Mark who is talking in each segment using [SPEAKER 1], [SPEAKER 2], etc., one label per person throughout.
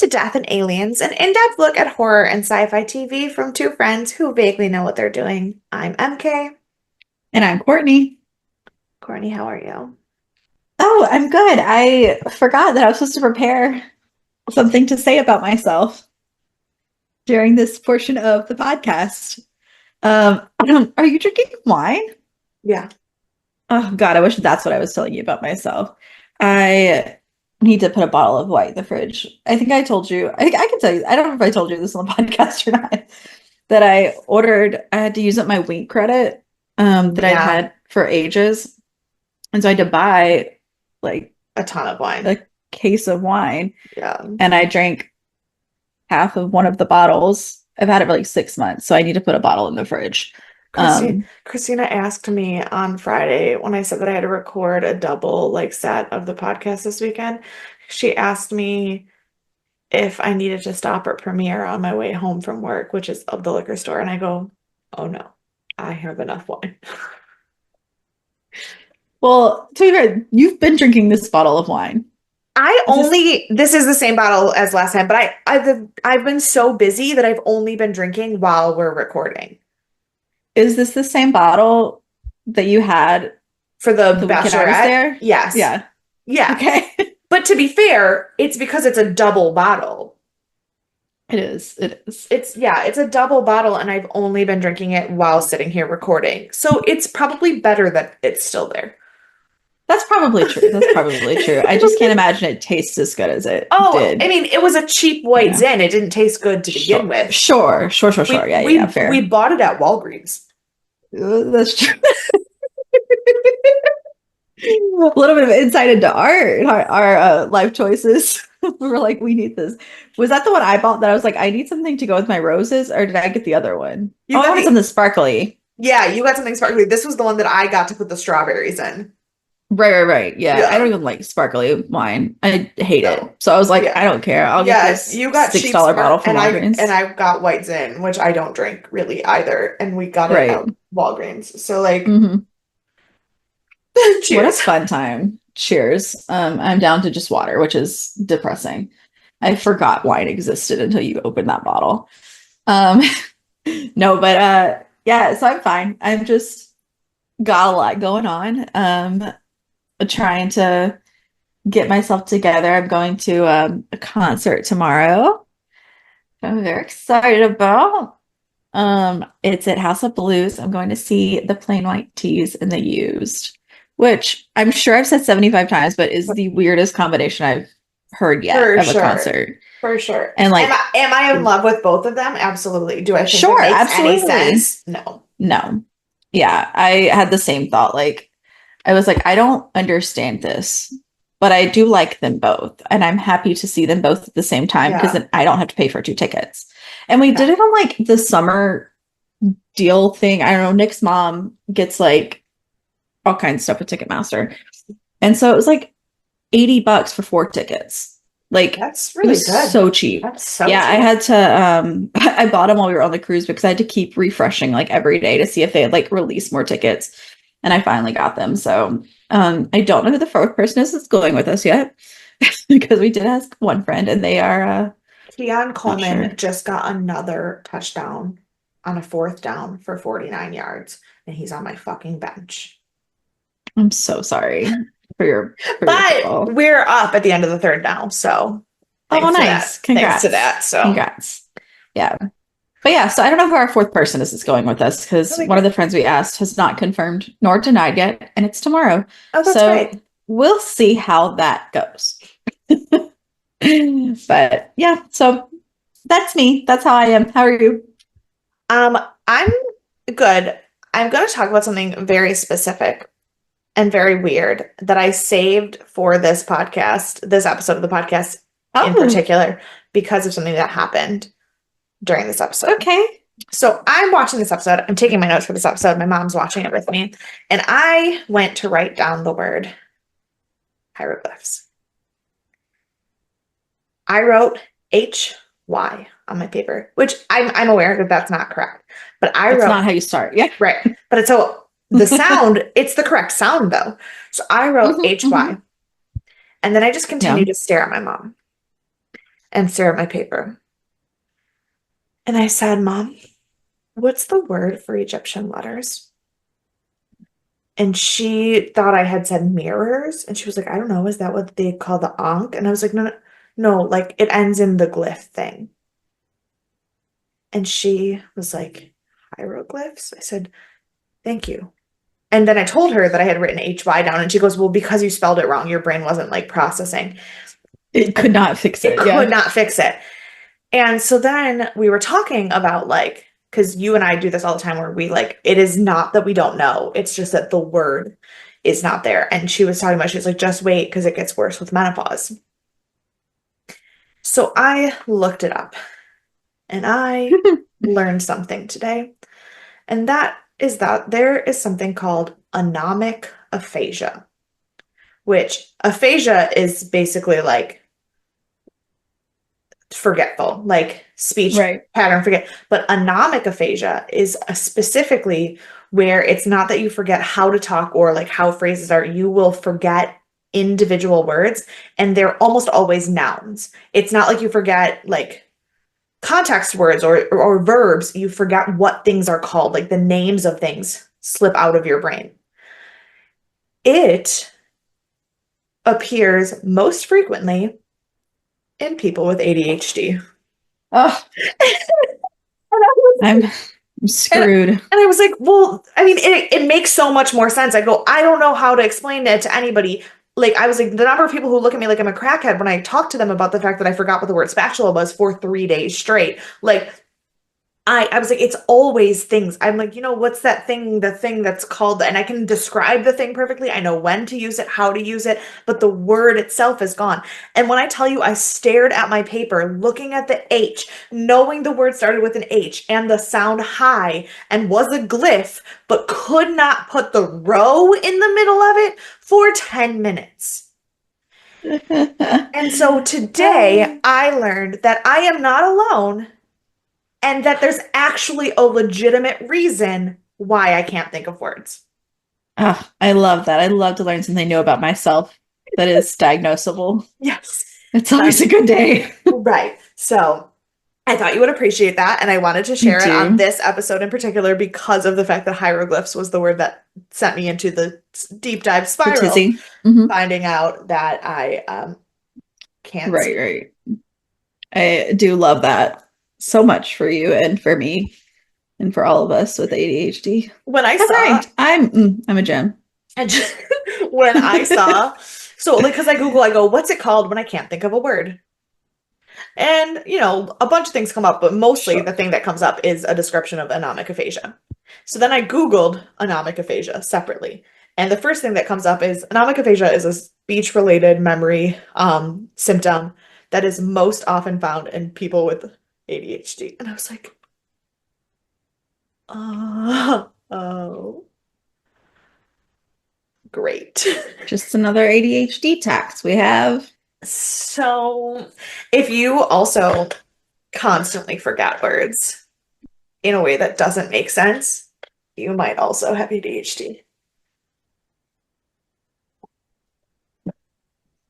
[SPEAKER 1] to Death and Aliens, an in-depth look at horror and sci-fi TV from two friends who vaguely know what they're doing. I'm MK.
[SPEAKER 2] And I'm Courtney.
[SPEAKER 1] Courtney, how are you?
[SPEAKER 2] Oh, I'm good. I forgot that I was supposed to prepare something to say about myself during this portion of the podcast. Are you drinking wine?
[SPEAKER 1] Yeah.
[SPEAKER 2] Oh God, I wish that's what I was telling you about myself. I need to put a bottle of wine in the fridge. I think I told you. I can tell you. I don't know if I told you this on the podcast or not. That I had to use up my Wink credit that I'd
[SPEAKER 1] Yeah.
[SPEAKER 2] had for ages. And so I had to buy like
[SPEAKER 1] A ton of wine.
[SPEAKER 2] a case of wine,
[SPEAKER 1] Yeah.
[SPEAKER 2] and I drank half of one of the bottles. I've had it for like 6 months, so I need to put a bottle in the fridge.
[SPEAKER 1] Christina asked me on Friday when I said that I had to record a double set of the podcast this weekend. She asked me if I needed to stop at Premiere on my way home from work, which is of the liquor store, and I go, "Oh no, I have enough wine."
[SPEAKER 2] Well, to be fair, you've been drinking this bottle of wine.
[SPEAKER 1] This is the same bottle as last time, but I've been so busy that I've only been drinking while we're recording.
[SPEAKER 2] Is this the same bottle that you had
[SPEAKER 1] For the
[SPEAKER 2] weekend I was
[SPEAKER 1] Bachelorette?
[SPEAKER 2] there?
[SPEAKER 1] Yes.
[SPEAKER 2] Yeah.
[SPEAKER 1] Yeah.
[SPEAKER 2] Okay.
[SPEAKER 1] But to be fair, it's because it's a double bottle.
[SPEAKER 2] It is. It is.
[SPEAKER 1] It's a double bottle, and I've only been drinking it while sitting here recording. So it's probably better that it's still there.
[SPEAKER 2] That's probably true. That's probably true. I just can't imagine it tastes as good as it did.
[SPEAKER 1] I mean, it was a cheap white Zin. It didn't taste good to begin with.
[SPEAKER 2] Sure. Yeah, fair.
[SPEAKER 1] We bought it at Walgreens.
[SPEAKER 2] That's true. A little bit of insight into our life choices. We were like, we need this. Was that the one I bought that I was like, I need something to go with my roses, or did I get the other one? I wanted something sparkly.
[SPEAKER 1] Yeah, you got something sparkly. This was the one that I got to put the strawberries in.
[SPEAKER 2] Right. Yeah. I don't even like sparkly wine. I hate it. So I was like, I don't care. I'll get this
[SPEAKER 1] you got
[SPEAKER 2] $6 bottle from Walgreens.
[SPEAKER 1] And I got White Zin, which I don't drink really either. And we got it at Walgreens. So cheers.
[SPEAKER 2] What a fun time. Cheers. I'm down to just water, which is depressing. I forgot wine existed until you opened that bottle. No, but yeah, so I'm fine. I'm just got a lot going on. Trying to get myself together. I'm going to a concert tomorrow. I'm very excited about. It's at House of Blues. I'm going to see the Plain White Tees and the Used, which I'm sure I've said 75 times, but is the weirdest combination I've heard yet of a concert.
[SPEAKER 1] For sure.
[SPEAKER 2] And
[SPEAKER 1] am I in love with both of them? Absolutely. Do I think
[SPEAKER 2] it makes
[SPEAKER 1] absolutely any sense?
[SPEAKER 2] No. Yeah, I had the same thought. I was like, I don't understand this, but I do like them both. And I'm happy to see them both at the same time because then I don't have to pay for 2 tickets. And we did it on the summer deal thing. I don't know. Nick's mom gets all kinds of stuff with Ticketmaster. And so it was $80 for 4 tickets.
[SPEAKER 1] That's really good.
[SPEAKER 2] So cheap.
[SPEAKER 1] That's so cheap.
[SPEAKER 2] I had to I bought them while we were on the cruise because I had to keep refreshing every day to see if they had released more tickets. And I finally got them. So I don't know who the 4th person is that's going with us yet because we did ask one friend and they are
[SPEAKER 1] Keon Coleman just got another touchdown on a 4th down for 49 yards, and he's on my fucking bench.
[SPEAKER 2] I'm so sorry for your
[SPEAKER 1] but we're up at the end of the 3rd down, so
[SPEAKER 2] nice. Congrats.
[SPEAKER 1] Thanks to that. So
[SPEAKER 2] congrats. Yeah. But yeah, so I don't know who our 4th person is going with us because one of the friends we asked has not confirmed nor denied yet, and it's tomorrow.
[SPEAKER 1] Oh, that's great.
[SPEAKER 2] We'll see how that goes. But yeah, so that's me. That's how I am. How are you?
[SPEAKER 1] I'm good. I'm going to talk about something very specific and very weird that I saved for this podcast, this episode of the podcast in particular, because of something that happened during this episode.
[SPEAKER 2] Okay.
[SPEAKER 1] So I'm watching this episode. I'm taking my notes for this episode. My mom's watching it with me. And I went to write down the word hieroglyphs. I wrote HY on my paper, which I'm aware that that's not correct. But
[SPEAKER 2] That's not how you start. Yeah.
[SPEAKER 1] Right. But it's the sound, it's the correct sound though. So I wrote HY. And then I just continued to stare at my mom. and stare at my paper. And I said, Mom, what's the word for Egyptian letters? And she thought I had said mirrors. And she was like, I don't know. Is that what they call the Ankh? And I was like, no, no, no, like it ends in the glyph thing. And she was like, hieroglyphs? I said, thank you. And then I told her that I had written HY down, and she goes, well, because you spelled it wrong, your brain wasn't like processing.
[SPEAKER 2] It could not fix
[SPEAKER 1] It
[SPEAKER 2] it.
[SPEAKER 1] could
[SPEAKER 2] Yeah.
[SPEAKER 1] not fix it. And so then we were talking about like, because you and I do this all the time where we like, it is not that we don't know, it's just that the word is not there. And she was talking about, she was like, just wait because it gets worse with menopause. So I looked it up and I learned something today. And that is that there is something called anomic aphasia, which aphasia is basically like forgetful, like speech
[SPEAKER 2] Right.
[SPEAKER 1] pattern forget. But anomic aphasia is specifically where it's not that you forget how to talk or like how phrases are, you will forget individual words and they're almost always nouns. It's not like you forget like context words or verbs, you forget what things are called, like the names of things slip out of your brain. It appears most frequently in people with ADHD.
[SPEAKER 2] Oh,
[SPEAKER 1] And I was
[SPEAKER 2] I'm
[SPEAKER 1] And,
[SPEAKER 2] screwed.
[SPEAKER 1] and I was like, well, I mean, it makes so much more sense. I go, I don't know how to explain it to anybody. Like, I was like, the number of people who look at me like I'm a crackhead when I talk to them about the fact that I forgot what the word spatula was for 3 days straight. Like, I was like, it's always things. I'm like, what's that thing, the thing that's called, and I can describe the thing perfectly. I know when to use it, how to use it, but the word itself is gone. And when I tell you, I stared at my paper, looking at the H, knowing the word started with an H and the sound high and was a glyph, but could not put the row in the middle of it for 10 minutes. And so today I learned that I am not alone and that there's actually a legitimate reason why I can't think of words.
[SPEAKER 2] I love that. I love to learn something new about myself that is diagnosable.
[SPEAKER 1] Yes.
[SPEAKER 2] It's always
[SPEAKER 1] That's
[SPEAKER 2] a good day.
[SPEAKER 1] right. So I thought you would appreciate that. And I wanted to
[SPEAKER 2] I
[SPEAKER 1] share it on
[SPEAKER 2] do.
[SPEAKER 1] this episode in particular because of the fact that hieroglyphs was the word that sent me into the deep dive
[SPEAKER 2] The
[SPEAKER 1] spiral,
[SPEAKER 2] tizzy. Hmm.
[SPEAKER 1] finding out that I can't
[SPEAKER 2] Right,
[SPEAKER 1] see.
[SPEAKER 2] right. I do love that so much for you and for me and for all of us with ADHD.
[SPEAKER 1] When I
[SPEAKER 2] That's
[SPEAKER 1] saw,
[SPEAKER 2] right. I'm a gem.
[SPEAKER 1] and when I saw, so like, because I Google, I go, what's it called when I can't think of a word? And, a bunch of things come up, but mostly
[SPEAKER 2] Sure.
[SPEAKER 1] the thing that comes up is a description of anomic aphasia. So then I Googled anomic aphasia separately. And the first thing that comes up is anomic aphasia is a speech-related memory symptom that is most often found in people with ADHD. And I was like, oh, great.
[SPEAKER 2] Just another ADHD tax we have.
[SPEAKER 1] So if you also constantly forget words in a way that doesn't make sense, you might also have ADHD.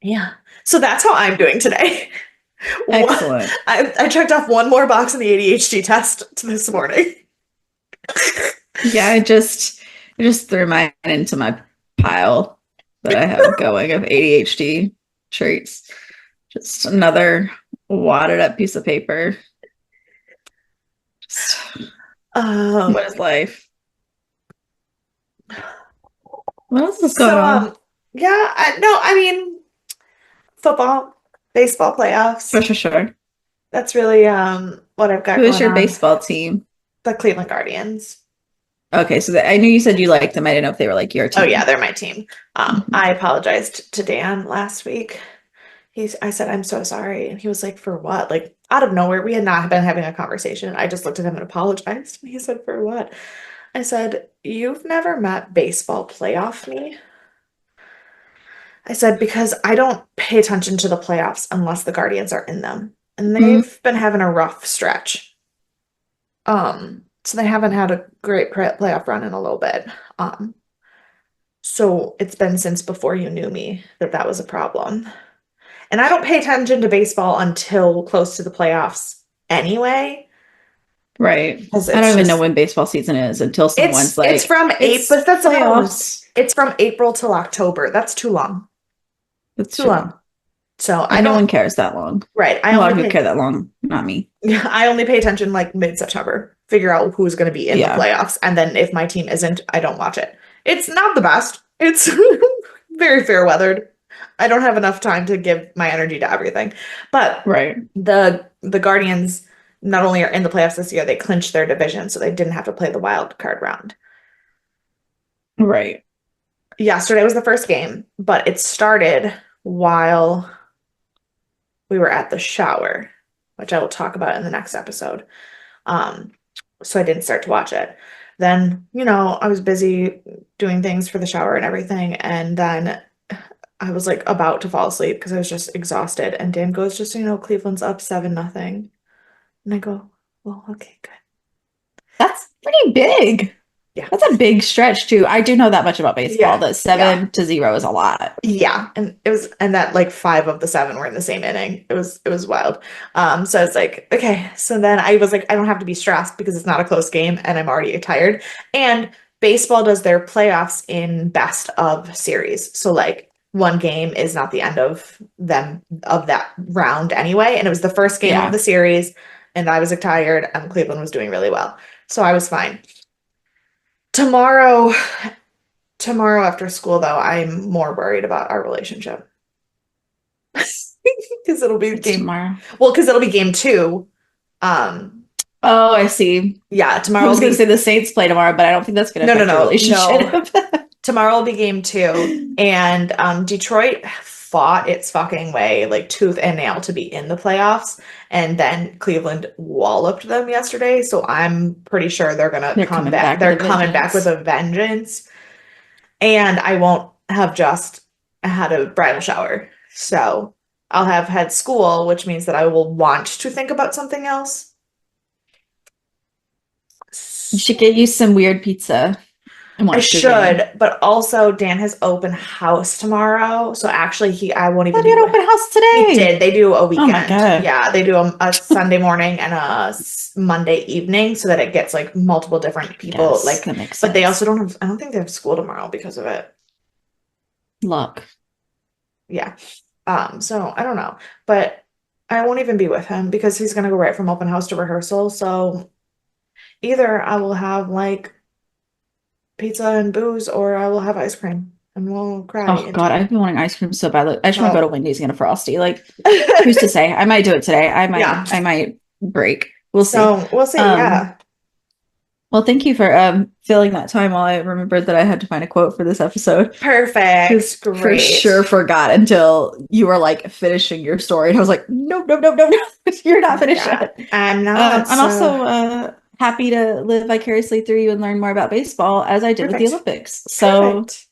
[SPEAKER 1] Yeah. So that's how I'm doing today.
[SPEAKER 2] Excellent.
[SPEAKER 1] I checked off one more box in the ADHD test this morning.
[SPEAKER 2] Yeah, I just threw mine into my pile that I have going of ADHD traits. Just another wadded up piece of paper. Just what
[SPEAKER 1] Um,
[SPEAKER 2] is life? What else is going
[SPEAKER 1] so
[SPEAKER 2] on?
[SPEAKER 1] yeah, no, I mean football, baseball
[SPEAKER 2] Sure,
[SPEAKER 1] playoffs.
[SPEAKER 2] sure, sure.
[SPEAKER 1] That's really what I've got
[SPEAKER 2] Who is
[SPEAKER 1] going
[SPEAKER 2] your
[SPEAKER 1] on.
[SPEAKER 2] baseball team?
[SPEAKER 1] The Cleveland Guardians.
[SPEAKER 2] Okay, so I knew you said you liked them. I didn't know if they were like your
[SPEAKER 1] Oh yeah,
[SPEAKER 2] team.
[SPEAKER 1] they're my team.
[SPEAKER 2] Mhm.
[SPEAKER 1] I apologized to Dan last week. I said, I'm so sorry. And he was like, for what? Like out of nowhere, we had not been having a conversation. I just looked at him and apologized. And he said, for what? I said, you've never met baseball playoff me. I said, because I don't pay attention to the playoffs unless the Guardians are in them. And
[SPEAKER 2] Mhm.
[SPEAKER 1] they've been having a rough stretch. So they haven't had a great playoff run in a little bit. So it's been since before you knew me that that was a problem. And I don't pay attention to baseball until close to the playoffs anyway,
[SPEAKER 2] Right.
[SPEAKER 1] because
[SPEAKER 2] I don't
[SPEAKER 1] it's
[SPEAKER 2] even know
[SPEAKER 1] just
[SPEAKER 2] when baseball season is until someone's
[SPEAKER 1] it's
[SPEAKER 2] like,
[SPEAKER 1] from April,
[SPEAKER 2] it's
[SPEAKER 1] but that's about
[SPEAKER 2] playoffs.
[SPEAKER 1] it's from April till October. That's too long.
[SPEAKER 2] That's
[SPEAKER 1] Too
[SPEAKER 2] true.
[SPEAKER 1] long. So I
[SPEAKER 2] And no
[SPEAKER 1] don't
[SPEAKER 2] one cares that long.
[SPEAKER 1] right.
[SPEAKER 2] A lot of people care that long, not me.
[SPEAKER 1] I only pay attention like mid-September. Figure out who's going to be in the
[SPEAKER 2] Yeah.
[SPEAKER 1] playoffs, and then if my team isn't, I don't watch it. It's not the best. It's very fair weathered. I don't have enough time to give my energy to everything. But
[SPEAKER 2] Right.
[SPEAKER 1] the Guardians not only are in the playoffs this year, they clinched their division, so they didn't have to play the wild card round.
[SPEAKER 2] Right.
[SPEAKER 1] Yesterday was the first game, but it started while we were at the shower, which I will talk about in the next episode. Um, so I didn't start to watch it. Then, I was busy doing things for the shower and everything, and then I was like about to fall asleep because I was just exhausted. And Dan goes, just so you know, Cleveland's up 7-0. And I go, well, okay, good.
[SPEAKER 2] That's pretty big.
[SPEAKER 1] Yeah.
[SPEAKER 2] That's a big stretch too. I do know that much about baseball,
[SPEAKER 1] Yeah.
[SPEAKER 2] that
[SPEAKER 1] Yeah.
[SPEAKER 2] 7-0 is a lot.
[SPEAKER 1] Yeah. And that like 5 of the 7 were in the same inning. It was wild. So I was like, okay. So then I was like, I don't have to be stressed because it's not a close game and I'm already tired. And baseball does their playoffs in best of series. So like one game is not the end of that round anyway. And it was the first game of
[SPEAKER 2] Yeah.
[SPEAKER 1] the series, and I was tired and Cleveland was doing really well. So I was fine. Tomorrow after school, though, I'm more worried about our relationship because it'll be
[SPEAKER 2] It's tomorrow.
[SPEAKER 1] because it'll be game 2. Um,
[SPEAKER 2] Oh, I see.
[SPEAKER 1] yeah,
[SPEAKER 2] I
[SPEAKER 1] tomorrow
[SPEAKER 2] was
[SPEAKER 1] will
[SPEAKER 2] going to
[SPEAKER 1] be
[SPEAKER 2] say the Saints play tomorrow, but I don't think that's going to
[SPEAKER 1] no, no,
[SPEAKER 2] affect your
[SPEAKER 1] no,
[SPEAKER 2] relationship.
[SPEAKER 1] no. Tomorrow will be game 2, and Detroit fought its fucking way like tooth and nail to be in the playoffs, and then Cleveland walloped them yesterday. So I'm pretty sure they're gonna
[SPEAKER 2] They're
[SPEAKER 1] come
[SPEAKER 2] coming
[SPEAKER 1] back.
[SPEAKER 2] back with
[SPEAKER 1] They're
[SPEAKER 2] a
[SPEAKER 1] coming back with
[SPEAKER 2] vengeance.
[SPEAKER 1] a vengeance. And I won't have just had a bridal shower. So I'll have had school, which means that I will want to think about something else.
[SPEAKER 2] You should get you some weird pizza and
[SPEAKER 1] I
[SPEAKER 2] watch the game.
[SPEAKER 1] should, but also Dan has open house tomorrow. So actually I won't
[SPEAKER 2] How
[SPEAKER 1] even
[SPEAKER 2] do you
[SPEAKER 1] be
[SPEAKER 2] have
[SPEAKER 1] with.
[SPEAKER 2] open house
[SPEAKER 1] He
[SPEAKER 2] today?
[SPEAKER 1] did. They do a
[SPEAKER 2] Oh my
[SPEAKER 1] weekend.
[SPEAKER 2] God.
[SPEAKER 1] Yeah, they do a Sunday morning and a Monday evening so that it gets like multiple different people.
[SPEAKER 2] Yes,
[SPEAKER 1] Like,
[SPEAKER 2] that makes
[SPEAKER 1] but they
[SPEAKER 2] sense.
[SPEAKER 1] also I don't think they have school tomorrow because of it.
[SPEAKER 2] Luck.
[SPEAKER 1] Yeah. So I don't know, but I won't even be with him because he's gonna go right from open house to rehearsal. So either I will have like pizza and booze, or I will have ice cream and we'll cry
[SPEAKER 2] Oh God,
[SPEAKER 1] into
[SPEAKER 2] I've been wanting ice cream so badly. I just want to go to
[SPEAKER 1] oh
[SPEAKER 2] Wendy's and get a Frosty. Like, who's to say? I might do it today. I might,
[SPEAKER 1] yeah.
[SPEAKER 2] I might break. We'll see.
[SPEAKER 1] So we'll see.
[SPEAKER 2] Um,
[SPEAKER 1] Yeah.
[SPEAKER 2] well, thank you for filling that time while I remembered that I had to find a quote for this episode.
[SPEAKER 1] Perfect.
[SPEAKER 2] Because for sure
[SPEAKER 1] Great.
[SPEAKER 2] forgot until you were like finishing your story. And I was like, nope, nope, nope, nope, nope. You're not finished
[SPEAKER 1] Yeah,
[SPEAKER 2] yet.
[SPEAKER 1] I'm not.
[SPEAKER 2] I'm
[SPEAKER 1] So
[SPEAKER 2] also happy to live vicariously through you and learn more about baseball as I did with the
[SPEAKER 1] perfect.
[SPEAKER 2] Olympics. So
[SPEAKER 1] Perfect.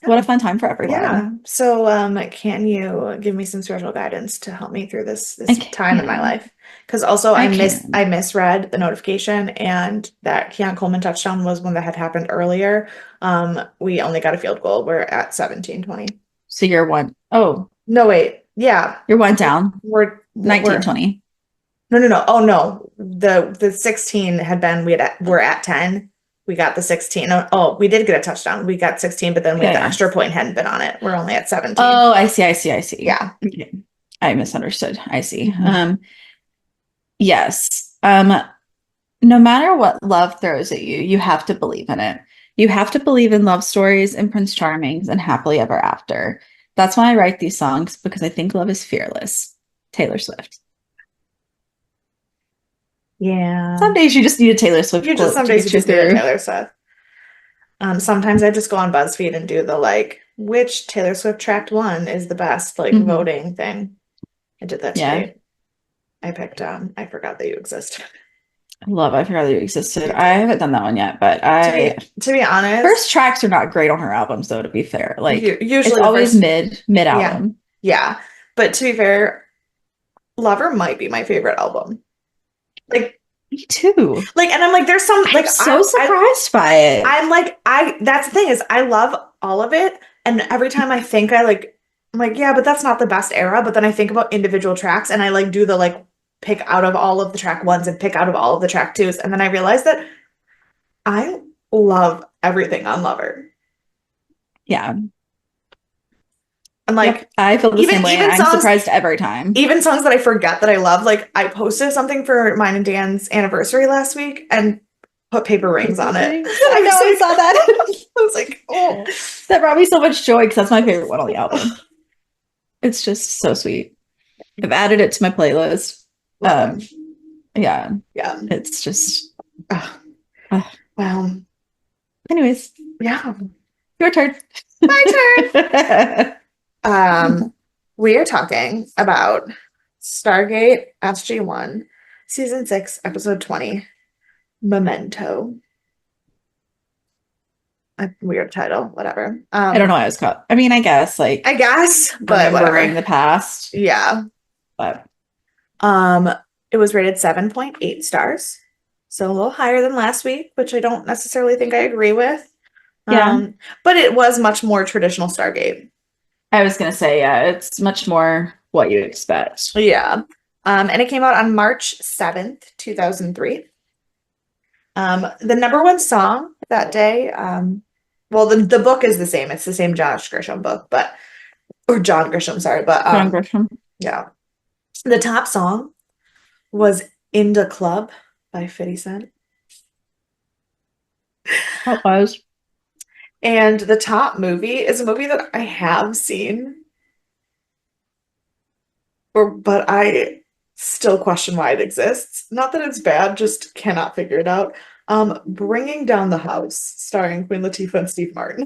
[SPEAKER 2] what a fun time for everyone.
[SPEAKER 1] Yeah. So, can you give me some spiritual guidance to help me through this
[SPEAKER 2] I
[SPEAKER 1] time in my
[SPEAKER 2] can.
[SPEAKER 1] life? Because also
[SPEAKER 2] I
[SPEAKER 1] I
[SPEAKER 2] can.
[SPEAKER 1] misread the notification, and that Keon Coleman touchdown was one that had happened earlier. We only got a field goal. We're at 17-20.
[SPEAKER 2] So you're one. Oh,
[SPEAKER 1] No, wait. Yeah.
[SPEAKER 2] you're one down.
[SPEAKER 1] We're
[SPEAKER 2] 1920.
[SPEAKER 1] no, no, no. Oh no. The 16 had been we're at 10. We got the 16. Oh, we did get a touchdown. We got 16, but then
[SPEAKER 2] Yeah,
[SPEAKER 1] the
[SPEAKER 2] yeah.
[SPEAKER 1] extra point hadn't been on it. We're only at 17.
[SPEAKER 2] Oh, I see, I see, I see.
[SPEAKER 1] Yeah.
[SPEAKER 2] Okay. I misunderstood. I see.
[SPEAKER 1] Mhm.
[SPEAKER 2] Yes. No matter what love throws at you, you have to believe in it. You have to believe in love stories and Prince Charmings and happily ever after. That's why I write these songs, because I think love is fearless. Taylor Swift.
[SPEAKER 1] Yeah.
[SPEAKER 2] Some days you just need a Taylor Swift quote
[SPEAKER 1] Some
[SPEAKER 2] to
[SPEAKER 1] days you
[SPEAKER 2] get you
[SPEAKER 1] just need a
[SPEAKER 2] through.
[SPEAKER 1] Taylor Swift. Sometimes I just go on BuzzFeed and do the like, which Taylor Swift track one is the best, like
[SPEAKER 2] Mhm.
[SPEAKER 1] voting thing. I did that
[SPEAKER 2] Yeah.
[SPEAKER 1] today. I picked I forgot that you exist.
[SPEAKER 2] I forgot that you existed.
[SPEAKER 1] You
[SPEAKER 2] I
[SPEAKER 1] did.
[SPEAKER 2] haven't done that one yet, but
[SPEAKER 1] To be honest,
[SPEAKER 2] first tracks are not great on her albums, though, to be fair. Like it's
[SPEAKER 1] usually the
[SPEAKER 2] always
[SPEAKER 1] first
[SPEAKER 2] mid
[SPEAKER 1] yeah.
[SPEAKER 2] album.
[SPEAKER 1] Yeah. But to be fair, Lover might be my favorite album. Like
[SPEAKER 2] Me too.
[SPEAKER 1] and I'm like, there's some
[SPEAKER 2] I'm so surprised by it.
[SPEAKER 1] I'm like, that's the thing is I love all of it. And every time I think I like I'm like, yeah, but that's not the best era. But then I think about individual tracks and I like do the like pick out of all of the track ones and pick out of all of the track twos. And then I realized that I love everything on Lover.
[SPEAKER 2] Yeah.
[SPEAKER 1] And
[SPEAKER 2] Yep.
[SPEAKER 1] like
[SPEAKER 2] I feel the
[SPEAKER 1] even
[SPEAKER 2] same way, and
[SPEAKER 1] even
[SPEAKER 2] I'm
[SPEAKER 1] songs
[SPEAKER 2] surprised every time.
[SPEAKER 1] even songs that I forget that I love. Like I posted something for mine and Dan's anniversary last week and put paper rings
[SPEAKER 2] Paper
[SPEAKER 1] on it.
[SPEAKER 2] rings. I
[SPEAKER 1] I
[SPEAKER 2] know,
[SPEAKER 1] was
[SPEAKER 2] I
[SPEAKER 1] like,
[SPEAKER 2] saw that.
[SPEAKER 1] I was like, oh.
[SPEAKER 2] That brought me so much joy because that's my favorite one on the album. It's just so sweet. I've added it to my playlist.
[SPEAKER 1] Love
[SPEAKER 2] Um,
[SPEAKER 1] it.
[SPEAKER 2] yeah,
[SPEAKER 1] Yeah.
[SPEAKER 2] it's just.
[SPEAKER 1] Ugh.
[SPEAKER 2] Uh,
[SPEAKER 1] Well,
[SPEAKER 2] anyways,
[SPEAKER 1] yeah.
[SPEAKER 2] your turn.
[SPEAKER 1] My turn. Um, we are talking about Stargate SG-1, Season 6, Episode 20, Memento. A weird title, whatever.
[SPEAKER 2] I don't know why I was caught. I mean, I guess like
[SPEAKER 1] I guess, but
[SPEAKER 2] remembering
[SPEAKER 1] whatever.
[SPEAKER 2] the past,
[SPEAKER 1] Yeah.
[SPEAKER 2] but
[SPEAKER 1] Um, it was rated 7.8 stars, so a little higher than last week, which I don't necessarily think I agree with.
[SPEAKER 2] yeah,
[SPEAKER 1] But it was much more traditional Stargate.
[SPEAKER 2] I was gonna say yeah, it's much more what you expect.
[SPEAKER 1] Yeah. And it came out on March 7th, 2003. The number one song that day, well, the book is the same. It's the same Josh Grisham book, but or John Grisham, sorry, but
[SPEAKER 2] John Grisham.
[SPEAKER 1] yeah. The top song was In the Club by 50 Cent.
[SPEAKER 2] That was.
[SPEAKER 1] And the top movie is a movie that I have seen, but I still question why it exists. Not that it's bad, just cannot figure it out. Bringing Down the House, starring Queen Latifah and Steve Martin.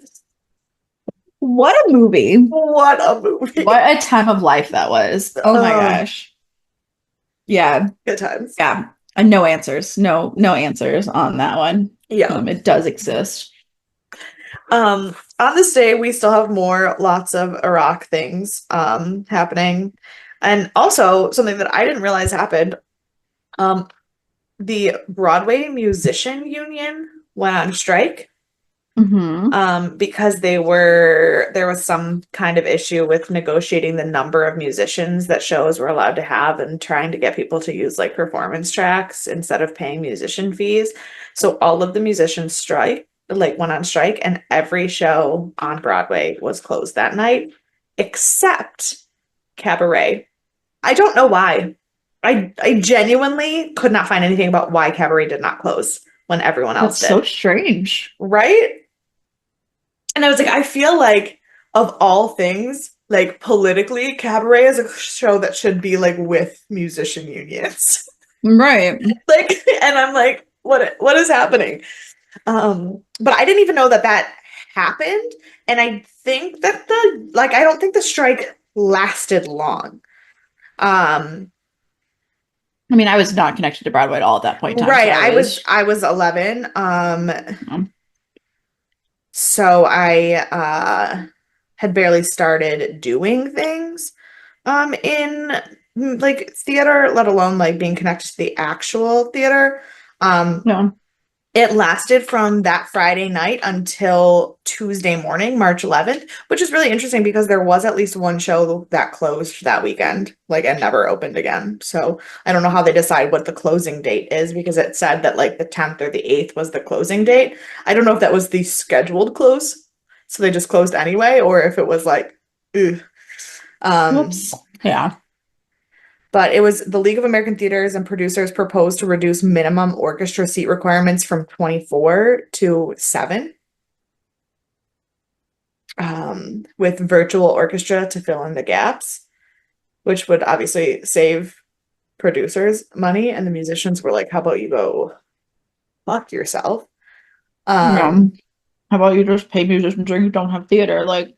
[SPEAKER 2] What a movie.
[SPEAKER 1] What a movie.
[SPEAKER 2] What a time of life that was. Oh my gosh. Yeah.
[SPEAKER 1] Good times.
[SPEAKER 2] Yeah. And no answers. No answers on that one.
[SPEAKER 1] Yeah.
[SPEAKER 2] It does exist.
[SPEAKER 1] On this day, we still have lots of Iraq things happening. And also something that I didn't realize happened. The Broadway Musician Union went on strike. Because there was some kind of issue with negotiating the number of musicians that shows were allowed to have and trying to get people to use like performance tracks instead of paying musician fees. So all of the musicians went on strike, and every show on Broadway was closed that night except Cabaret. I don't know why. I genuinely could not find anything about why Cabaret did not close when everyone else
[SPEAKER 2] That's so
[SPEAKER 1] did.
[SPEAKER 2] strange.
[SPEAKER 1] Right? And I was like, I feel like of all things, like politically, Cabaret is a show that should be like with musician unions.
[SPEAKER 2] Right.
[SPEAKER 1] Like, and I'm like, what is happening? But I didn't even know that happened. And I think that I don't think the strike lasted long.
[SPEAKER 2] I mean, I was not connected to Broadway at all at that point in time.
[SPEAKER 1] Right.
[SPEAKER 2] So
[SPEAKER 1] I was 11.
[SPEAKER 2] um,
[SPEAKER 1] So I had barely started doing things in like theater, let alone like being connected to the actual theater.
[SPEAKER 2] no.
[SPEAKER 1] It lasted from that Friday night until Tuesday morning, March 11th, which is really interesting because there was at least one show that closed that weekend, like, and never opened again. So I don't know how they decide what the closing date is because it said that like the 10th or the 8th was the closing date. I don't know if that was the scheduled close, so they just closed anyway, or if it was like, ugh.
[SPEAKER 2] Whoops. Yeah.
[SPEAKER 1] But it was the League of American Theaters and Producers proposed to reduce minimum orchestra seat requirements from 24 to 7, with virtual orchestra to fill in the gaps, which would obviously save producers money. And the musicians were like, how about you go fuck yourself?
[SPEAKER 2] Yeah. How about you just pay musicians or you don't have theater? Like,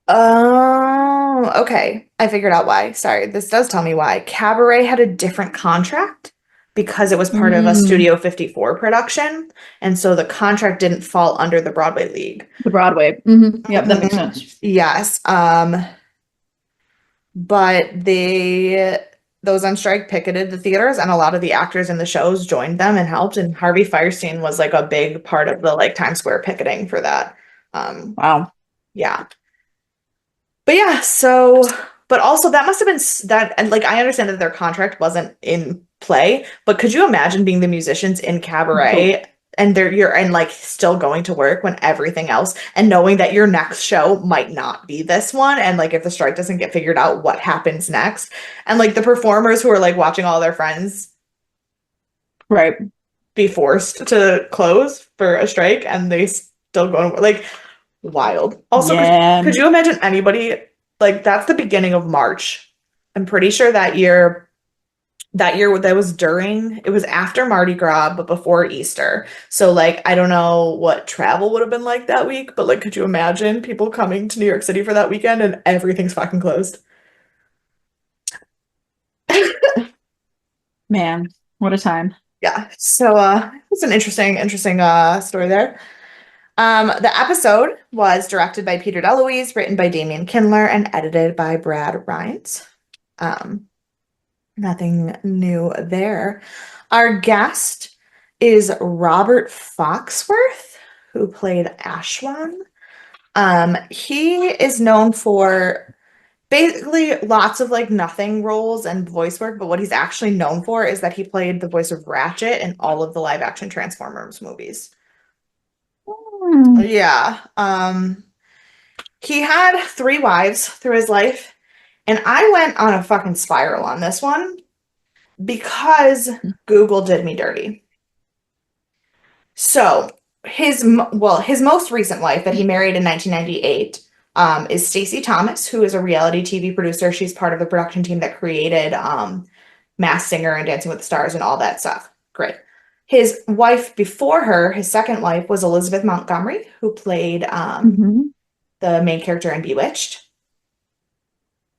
[SPEAKER 1] Oh, okay. I figured out why. Sorry, this does tell me why. Cabaret had a different contract because it was part of a Studio 54 production, and so the contract didn't fall under the Broadway League.
[SPEAKER 2] the Broadway. Yep, that makes sense.
[SPEAKER 1] Yes. But those on strike picketed the theaters, and a lot of the actors in the shows joined them and helped. And Harvey Fierstein was like a big part of the like Times Square picketing for that.
[SPEAKER 2] Wow.
[SPEAKER 1] Yeah. But yeah, so, but also that must have been that, and like I understand that their contract wasn't in play, but could you imagine being the musicians in
[SPEAKER 2] Nope.
[SPEAKER 1] cabaret and you're and like still going to work when everything else and knowing that your next show might not be this one, and like if the strike doesn't get figured out, what happens next? And like the performers who are like watching all their friends
[SPEAKER 2] Right.
[SPEAKER 1] be forced to close for a strike and they still go to, like wild. Also,
[SPEAKER 2] Yeah.
[SPEAKER 1] could you imagine anybody like that's the beginning of March. I'm pretty sure that year that was during it was after Mardi Gras but before Easter. So like I don't know what travel would have been like that week, but like could you imagine people coming to New York City for that weekend and everything's fucking closed?
[SPEAKER 2] Man, what a time.
[SPEAKER 1] Yeah. So it's an interesting story there. The episode was directed by Peter DeLuise, written by Damian Kindler, and edited by Brad Rines. Um, Nothing new there. Our guest is Robert Foxworth, who played Ashwan. He is known for basically lots of like nothing roles and voice work, but what he's actually known for is that he played the voice of Ratchet in all of the live action Transformers movies.
[SPEAKER 2] Hmm.
[SPEAKER 1] Yeah. He had three wives through his life, and I went on a fucking spiral on this one because Google did me dirty. So his most recent wife that he married in 1998 is Stacey Thomas, who is a reality TV producer. She's part of the production team that created Masked Singer and Dancing with the Stars and all that stuff. Great. His wife before her, his second wife, was Elizabeth Montgomery, who played
[SPEAKER 2] Mhm.
[SPEAKER 1] the main character in Bewitched.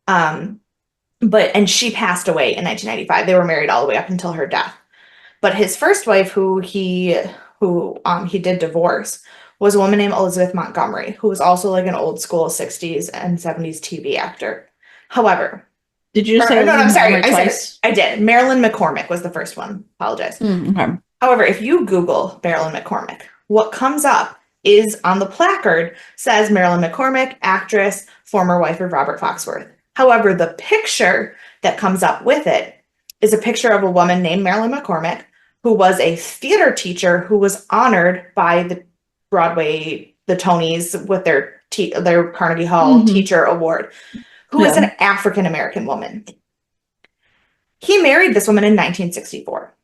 [SPEAKER 1] Um, and she passed away in 1995. They were married all the way up until her death. But his first wife, who he did divorce, was a woman named Elizabeth Montgomery, who was also like an old school 60s and 70s TV actor. However,
[SPEAKER 2] Did you just
[SPEAKER 1] or
[SPEAKER 2] say
[SPEAKER 1] no, no,
[SPEAKER 2] Elizabeth
[SPEAKER 1] I'm sorry,
[SPEAKER 2] Montgomery
[SPEAKER 1] I said it.
[SPEAKER 2] twice?
[SPEAKER 1] I did. Marilyn McCormick was the first one. Apologize.
[SPEAKER 2] Okay.
[SPEAKER 1] However, if you Google Marilyn McCormick, what comes up is on the placard says Marilyn McCormick, actress, former wife of Robert Foxworth. However, the picture that comes up with it is a picture of a woman named Marilyn McCormick who was a theater teacher who was honored by the Tonys with their Carnegie Hall
[SPEAKER 2] Hmm.
[SPEAKER 1] Teacher Award, who is an
[SPEAKER 2] Yeah.
[SPEAKER 1] African American woman. He married this woman in 1964.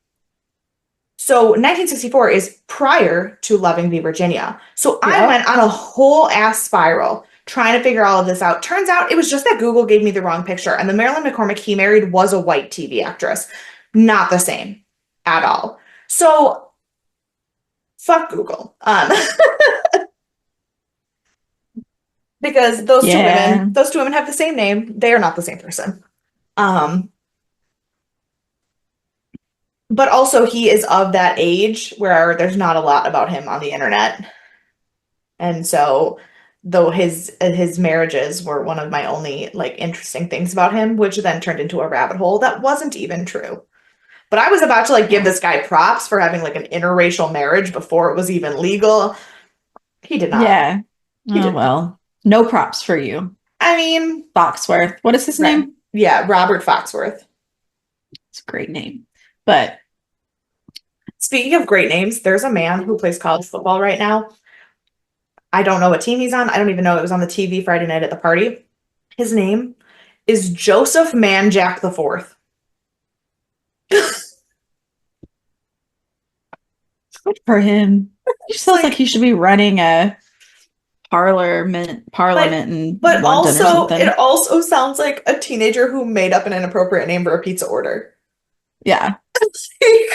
[SPEAKER 1] So 1964 is prior to Loving v. Virginia. So I
[SPEAKER 2] Yep.
[SPEAKER 1] went on a whole ass spiral trying to figure all of this out. Turns out it was just that Google gave me the wrong picture. And the Marilyn McCormick he married was a white TV actress. Not the same at all. So fuck Google. Because
[SPEAKER 2] Yeah.
[SPEAKER 1] those two women have the same name. They are not the same person. Um, but also he is of that age where there's not a lot about him on the internet. And so though his marriages were one of my only like interesting things about him, which then turned into a rabbit hole that wasn't even true. But I was about to like give this guy props for having like an interracial marriage before it was even legal. He did not.
[SPEAKER 2] Yeah.
[SPEAKER 1] He
[SPEAKER 2] Oh
[SPEAKER 1] did not.
[SPEAKER 2] well. No props for you.
[SPEAKER 1] I mean,
[SPEAKER 2] Foxworth. What is his
[SPEAKER 1] right.
[SPEAKER 2] name?
[SPEAKER 1] Yeah, Robert Foxworth.
[SPEAKER 2] It's a great name. But
[SPEAKER 1] Speaking of great names, there's a man who plays college football right now. I don't know what team he's on. I don't even know it was on the TV Friday night at the party. His name is Joseph Manjack the Fourth.
[SPEAKER 2] good for him. He
[SPEAKER 1] It's
[SPEAKER 2] sounds like
[SPEAKER 1] like,
[SPEAKER 2] he should be running a
[SPEAKER 1] but
[SPEAKER 2] parliament in
[SPEAKER 1] but
[SPEAKER 2] London or
[SPEAKER 1] also it
[SPEAKER 2] something.
[SPEAKER 1] also sounds like a teenager who made up an inappropriate name for a pizza order.
[SPEAKER 2] Yeah.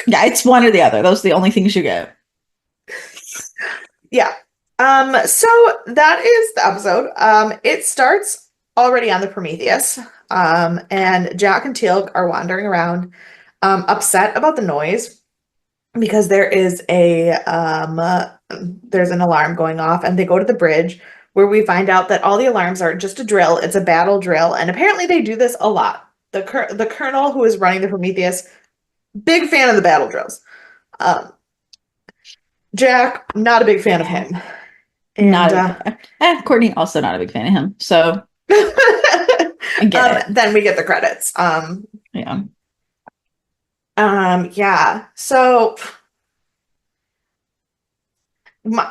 [SPEAKER 2] Yeah, it's one or the other. Those are the only things you get.
[SPEAKER 1] Yeah. So that is the episode. It starts already on the Prometheus. And Jack and Teal'c are wandering around, upset about the noise because there's an alarm going off, and they go to the bridge where we find out that all the alarms are just a drill. It's a battle drill, and apparently they do this a lot. The colonel who is running the Prometheus, big fan of the battle drills. Um, Jack, not a big fan of
[SPEAKER 2] Yeah.
[SPEAKER 1] him. And
[SPEAKER 2] Not a big fan. Courtney also not a big fan of him. So I get it.
[SPEAKER 1] Then we get the credits.
[SPEAKER 2] Yeah.
[SPEAKER 1] Yeah. So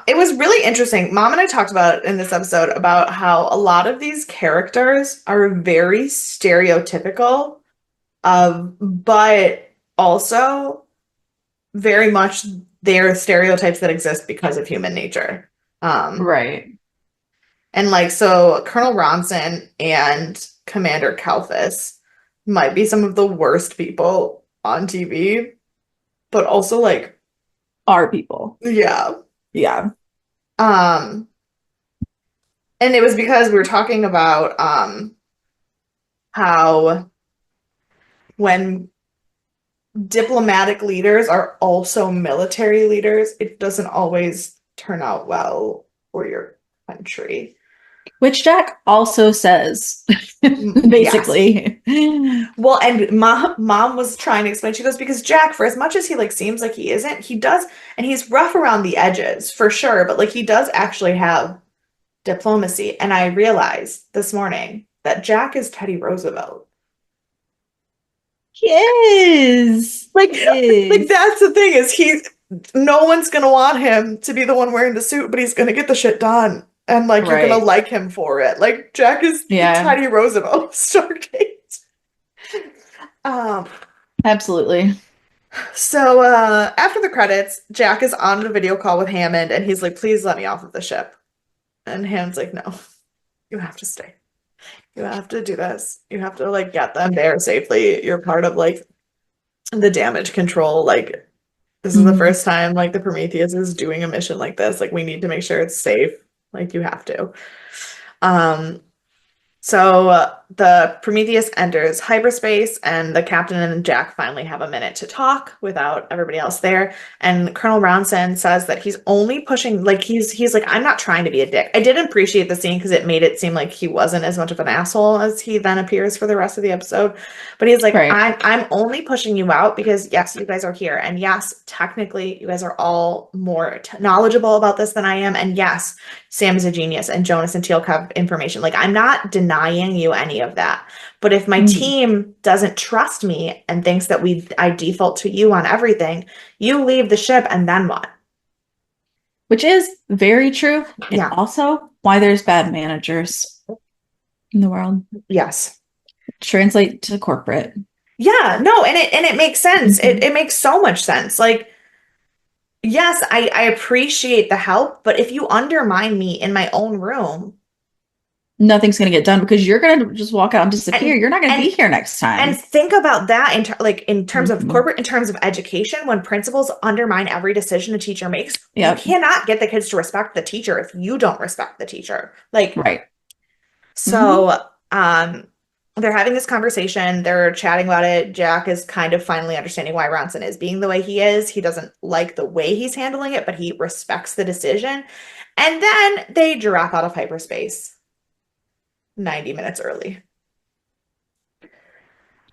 [SPEAKER 1] it was really interesting. Mom and I talked about in this episode about how a lot of these characters are very stereotypical but also very much they're stereotypes that exist because of human nature. Um,
[SPEAKER 2] Right.
[SPEAKER 1] and like, so Colonel Ronson and Commander Kalfus might be some of the worst people on TV, but also like,
[SPEAKER 2] Are people.
[SPEAKER 1] yeah.
[SPEAKER 2] Yeah.
[SPEAKER 1] Um, and it was because we were talking about how when diplomatic leaders are also military leaders, it doesn't always turn out well for your country.
[SPEAKER 2] Which Jack also says,
[SPEAKER 1] Yes.
[SPEAKER 2] basically.
[SPEAKER 1] Well, and mom was trying to explain. She goes, because Jack, for as much as he like seems like he isn't, he does, and he's rough around the edges for sure, but like he does actually have diplomacy. And I realized this morning that Jack is Teddy Roosevelt.
[SPEAKER 2] He is.
[SPEAKER 1] Like,
[SPEAKER 2] He
[SPEAKER 1] like
[SPEAKER 2] is.
[SPEAKER 1] that's the thing is he's no one's gonna want him to be the one wearing the suit, but he's gonna get the shit done. And like you're gonna
[SPEAKER 2] Right.
[SPEAKER 1] like him for it. Like Jack is the
[SPEAKER 2] Yeah,
[SPEAKER 1] Teddy Roosevelt of Stargate. Um,
[SPEAKER 2] absolutely.
[SPEAKER 1] so after the credits, Jack is on the video call with Hammond and he's like, please let me off of the ship. And Hammond's like, no, you have to stay. You have to do this. You have to like get them there safely. You're part of like the damage control. Like this is the
[SPEAKER 2] Mhm.
[SPEAKER 1] first time like the Prometheus is doing a mission like this. Like we need to make sure it's safe. Like you have to. Um, so the Prometheus enters hyperspace, and the captain and Jack finally have a minute to talk without everybody else there. And Colonel Ronson says that he's only pushing, like he's like, I'm not trying to be a dick. I did appreciate the scene because it made it seem like he wasn't as much of an asshole as he then appears for the rest of the episode. But he's like,
[SPEAKER 2] Right.
[SPEAKER 1] I'm only pushing you out because yes, you guys are here, and yes, technically, you guys are all more knowledgeable about this than I am, and yes. Sam is a genius and Jonas and Teal'c have information. Like, I'm not denying you any of that. But if my
[SPEAKER 2] Mhm.
[SPEAKER 1] team doesn't trust me and thinks that I default to you on everything, you leave the ship and then what?
[SPEAKER 2] Which is very true. And
[SPEAKER 1] Yeah.
[SPEAKER 2] also why there's bad managers in the world.
[SPEAKER 1] Yes.
[SPEAKER 2] Translate to corporate.
[SPEAKER 1] Yeah, no, and it makes sense. It
[SPEAKER 2] Mhm.
[SPEAKER 1] it makes so much sense. Like, yes, I appreciate the help, but if you undermine me in my own room
[SPEAKER 2] Nothing's going to get done because you're going to just walk out and disappear.
[SPEAKER 1] and
[SPEAKER 2] You're not going to
[SPEAKER 1] and
[SPEAKER 2] be here next
[SPEAKER 1] And
[SPEAKER 2] time.
[SPEAKER 1] think about that like in terms of
[SPEAKER 2] Mhm.
[SPEAKER 1] corporate, in terms of education, when principals undermine every decision a teacher makes, you
[SPEAKER 2] Yep.
[SPEAKER 1] cannot get the kids to respect the teacher if you don't respect the teacher. Like,
[SPEAKER 2] Right. Hmm.
[SPEAKER 1] so they're having this conversation, they're chatting about it. Jack is kind of finally understanding why Ronson is being the way he is. He doesn't like the way he's handling it, but he respects the decision. And then they drop out of hyperspace 90 minutes early.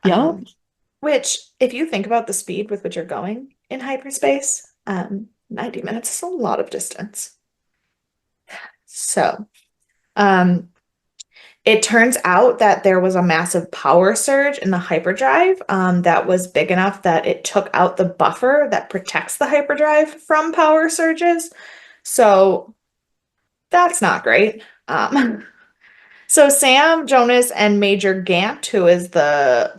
[SPEAKER 2] Yep.
[SPEAKER 1] Um, Which, if you think about the speed with which you're going in hyperspace, 90 minutes is a lot of distance. So, um, it turns out that there was a massive power surge in the hyperdrive, that was big enough that it took out the buffer that protects the hyperdrive from power surges. So that's not great. So Sam, Jonas, and Major Gant, who is the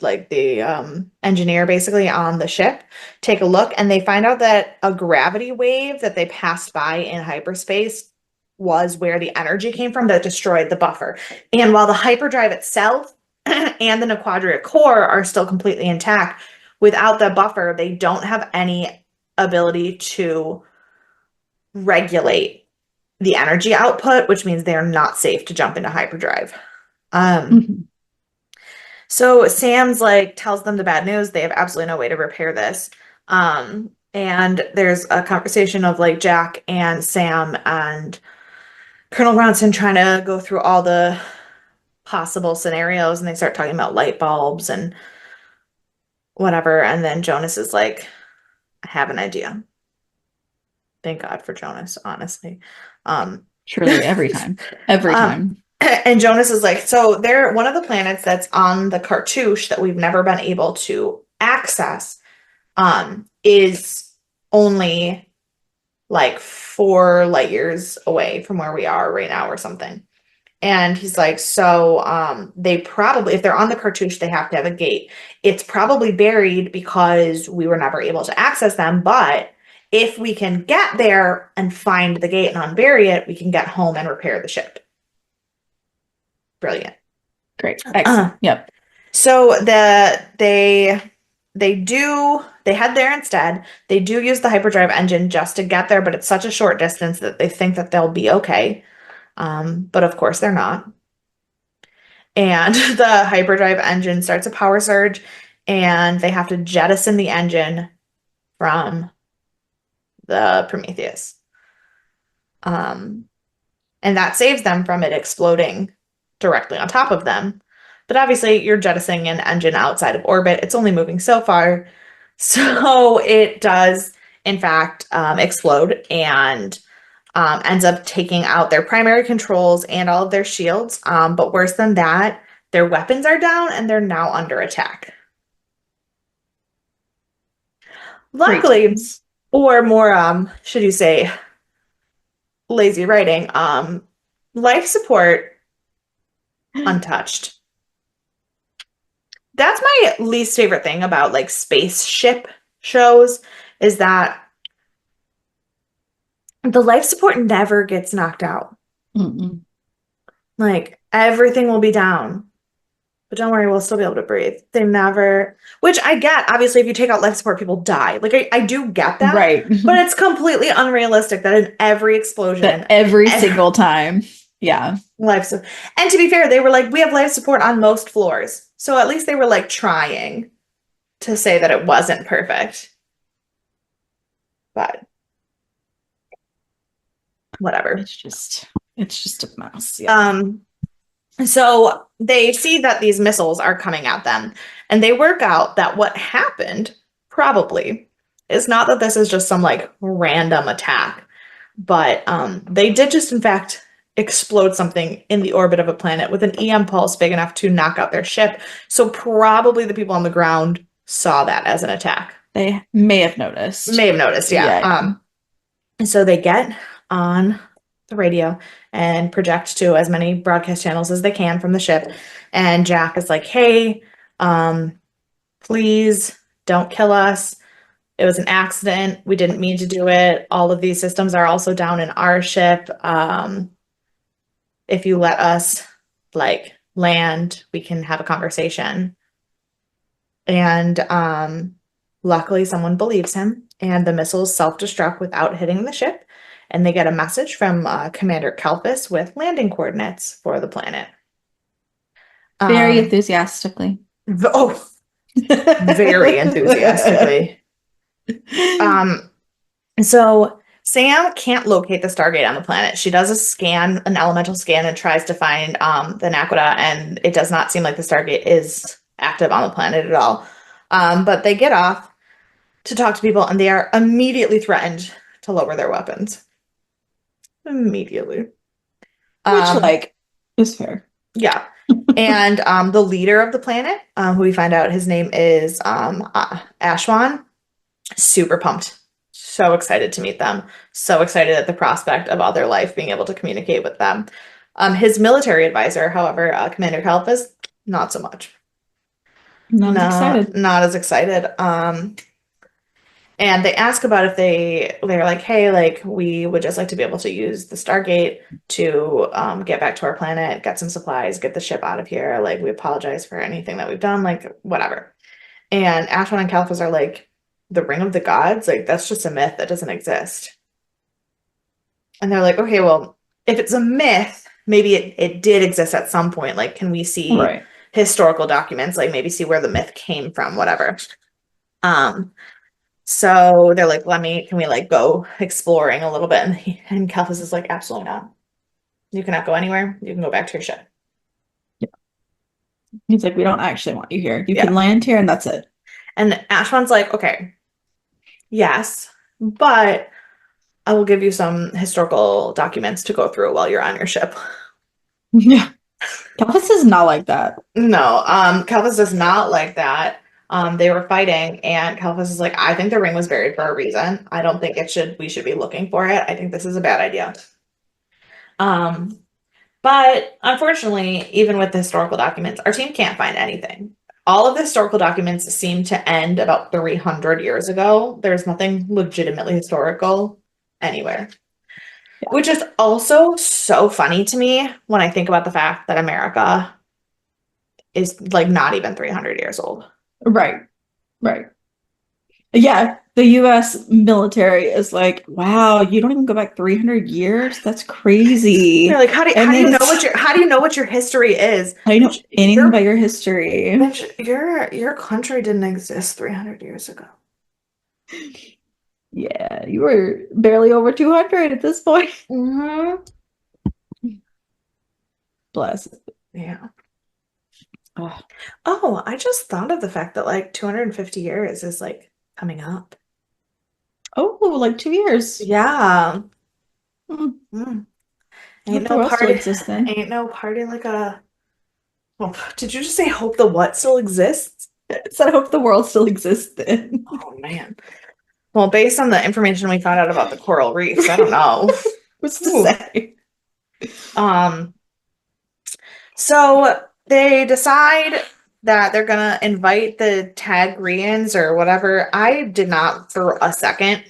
[SPEAKER 1] engineer basically on the ship, take a look and they find out that a gravity wave that they passed by in hyperspace was where the energy came from that destroyed the buffer. And while the hyperdrive itself and the Naquadria core are still completely intact, without the buffer, they don't have any ability to regulate the energy output, which means they're not safe to jump into hyperdrive. Um,
[SPEAKER 2] Mhm.
[SPEAKER 1] so Sam's like tells them the bad news. They have absolutely no way to repair this. And there's a conversation of like Jack and Sam and Colonel Ronson trying to go through all the possible scenarios, and they start talking about light bulbs and whatever. And then Jonas is like, I have an idea. Thank God for Jonas, honestly. Um,
[SPEAKER 2] Truly every time. Every
[SPEAKER 1] um,
[SPEAKER 2] time.
[SPEAKER 1] And Jonas is like, so they're one of the planets that's on the cartouche that we've never been able to access, is only like 4 light years away from where we are right now or something. And he's like, so they probably, if they're on the cartouche, they have to have a gate. It's probably buried because we were never able to access them. But if we can get there and find the gate and unbury it, we can get home and repair the ship. Brilliant.
[SPEAKER 2] Great. Excellent. Yep.
[SPEAKER 1] So they head there instead. They do use the hyperdrive engine just to get there, but it's such a short distance that they think that they'll be okay. But of course they're not. And the hyperdrive engine starts a power surge, and they have to jettison the engine from the Prometheus. And that saves them from it exploding directly on top of them. But obviously, you're jettisoning an engine outside of orbit. It's only moving so far. So it does, in fact, explode and ends up taking out their primary controls and all of their shields. But worse than that, their weapons are down and they're now under attack. Luckily, or more, should you say, lazy writing, life support untouched. That's my least favorite thing about like spaceship shows is that the life support never gets knocked out.
[SPEAKER 2] Mm-mm.
[SPEAKER 1] Like everything will be down, but don't worry, we'll still be able to breathe. They never, which I get. Obviously, if you take out life support, people die. Like I do get that,
[SPEAKER 2] right?
[SPEAKER 1] But it's completely unrealistic that in every explosion,
[SPEAKER 2] that every single time, yeah,
[SPEAKER 1] life support. And to be fair, they were like, we have life support on most floors, so at least they were like trying to say that it wasn't perfect, but whatever.
[SPEAKER 2] It's just a mess. Yeah.
[SPEAKER 1] So they see that these missiles are coming at them, and they work out that what happened probably is not that this is just some like random attack, but they did just in fact explode something in the orbit of a planet with an EM pulse big enough to knock out their ship. So probably the people on the ground saw that as an attack.
[SPEAKER 2] They may have noticed.
[SPEAKER 1] Yeah. So they get on the radio and project to as many broadcast channels as they can from the ship. And Jack is like, hey, please don't kill us. It was an accident. We didn't mean to do it. All of these systems are also down in our ship. If you let us like land, we can have a conversation. And luckily someone believes him, and the missiles self-destruct without hitting the ship. And they get a message from Commander Kalfus with landing coordinates for the planet.
[SPEAKER 2] Very enthusiastically.
[SPEAKER 1] Oh, very enthusiastically. So Sam can't locate the Stargate on the planet. She does a scan, an elemental scan, and tries to find the Naquadah, and it does not seem like the Stargate is active on the planet at all. But they get off to talk to people, and they are immediately threatened to lower their weapons. Immediately.
[SPEAKER 2] Which, is fair.
[SPEAKER 1] Yeah. And the leader of the planet, who we find out his name is Ashwan, super pumped. So excited to meet them. So excited at the prospect of other life being able to communicate with them. His military advisor, however, Commander Kalfus, not so much.
[SPEAKER 2] Not as excited.
[SPEAKER 1] Not as excited. And they ask about if they're like, hey, like we would just like to be able to use the Stargate to get back to our planet, get some supplies, get the ship out of here. Like we apologize for anything that we've done, like whatever. And Ashwan and Kalfus are like, the Ring of the Gods, like that's just a myth that doesn't exist. And they're like, okay, well, if it's a myth, maybe it did exist at some point. Like, can we see historical documents? Like maybe see where the myth came from, whatever. So they're like, can we like go exploring a little bit? And Kalfus is like, absolutely not. You cannot go anywhere. You can go back to your ship.
[SPEAKER 2] Yeah. He's like, we don't actually want you here. You can land here and that's it.
[SPEAKER 1] And Ashwan's like, okay, yes, but I will give you some historical documents to go through while you're on your ship.
[SPEAKER 2] Yeah. Elvis is not like that.
[SPEAKER 1] No, Calvis does not like that. They were fighting, and Calvis is like, I think the ring was buried for a reason. I don't think we should be looking for it. I think this is a bad idea. Um, but unfortunately, even with the historical documents, our team can't find anything. All of the historical documents seem to end about 300 years ago. There's nothing legitimately historical anywhere,
[SPEAKER 2] Yeah.
[SPEAKER 1] which is also so funny to me when I think about the fact that America is like not even 300 years old.
[SPEAKER 2] Right. Right. Yeah. The US military is like, wow, you don't even go back 300 years? That's
[SPEAKER 1] You're
[SPEAKER 2] crazy.
[SPEAKER 1] like,
[SPEAKER 2] And then it's,
[SPEAKER 1] how do you know what your history is?
[SPEAKER 2] I don't know anything
[SPEAKER 1] Your
[SPEAKER 2] about your history.
[SPEAKER 1] your country didn't exist 300 years ago.
[SPEAKER 2] Yeah, you were barely over 200 at this point.
[SPEAKER 1] Hmm.
[SPEAKER 2] Bless.
[SPEAKER 1] Yeah.
[SPEAKER 2] Oh,
[SPEAKER 1] Oh, I just thought of the fact that like 250 years is like coming up.
[SPEAKER 2] oh, like 2 years.
[SPEAKER 1] Yeah.
[SPEAKER 2] Hmm.
[SPEAKER 1] Mm.
[SPEAKER 2] I hope the world still exists then.
[SPEAKER 1] Ain't no party like a. Oh, did you just say hope the what still exists?
[SPEAKER 2] So I hope the world still exists then.
[SPEAKER 1] Oh man. Well, based on the information we found out about the coral reefs, I don't know.
[SPEAKER 2] What's to
[SPEAKER 1] Ooh.
[SPEAKER 2] say?
[SPEAKER 1] Um, so they decide that they're gonna invite the Tagrians or whatever. I did not for a second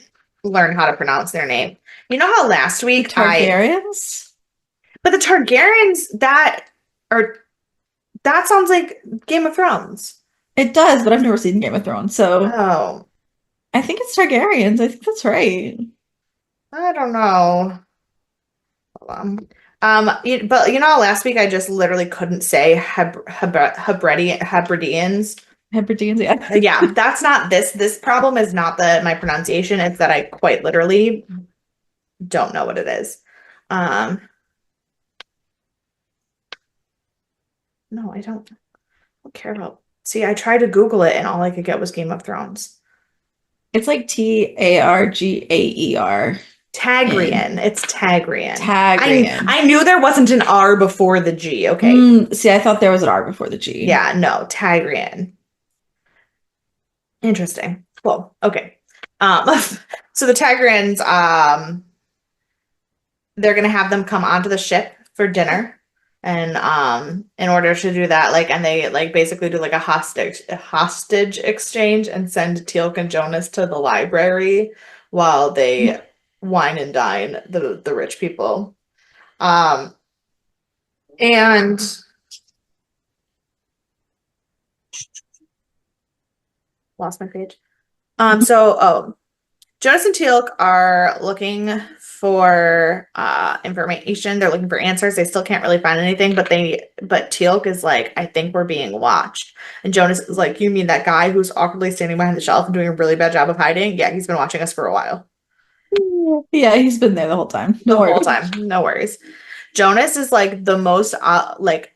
[SPEAKER 1] learn how to pronounce their name. You know how last
[SPEAKER 2] The
[SPEAKER 1] week
[SPEAKER 2] Targaryens?
[SPEAKER 1] but the Targaryens are that sounds like Game of Thrones.
[SPEAKER 2] It does, but I've never seen Game of Thrones, so
[SPEAKER 1] Oh,
[SPEAKER 2] I think it's Targaryens. I think that's right.
[SPEAKER 1] I don't know. Hold on. But you know, last week I just literally couldn't say Hebrideans.
[SPEAKER 2] Hebrideans, yeah.
[SPEAKER 1] Yeah, that's not this. This problem is not my pronunciation. It's that I quite literally don't know what it is. Um, no, I don't care about. See, I tried to Google it and all I could get was Game of Thrones.
[SPEAKER 2] It's like Targaer in
[SPEAKER 1] Tagrian. It's Tagrian.
[SPEAKER 2] Tagrian.
[SPEAKER 1] I knew there wasn't an R before the G. Okay.
[SPEAKER 2] See, I thought there was an R before the G.
[SPEAKER 1] Yeah, no, Tagrian. Interesting. Well, okay. Um, so the Tagrians, they're gonna have them come onto the ship for dinner. And in order to do that, like, and they like basically do like a hostage exchange and send Teal'c and Jonas to the library while they wine and dine the rich people. Um, and lost my page. Jonas and Teal'c are looking for information. They're looking for answers. They still can't really find anything, but Teal'c is like, I think we're being watched. And Jonas is like, you mean that guy who's awkwardly standing behind the shelf and doing a really bad job of hiding? Yeah, he's been watching us for a while.
[SPEAKER 2] Yeah, he's been there the whole time.
[SPEAKER 1] The
[SPEAKER 2] Don't
[SPEAKER 1] whole
[SPEAKER 2] worry.
[SPEAKER 1] time. No worries. Jonas is like the most like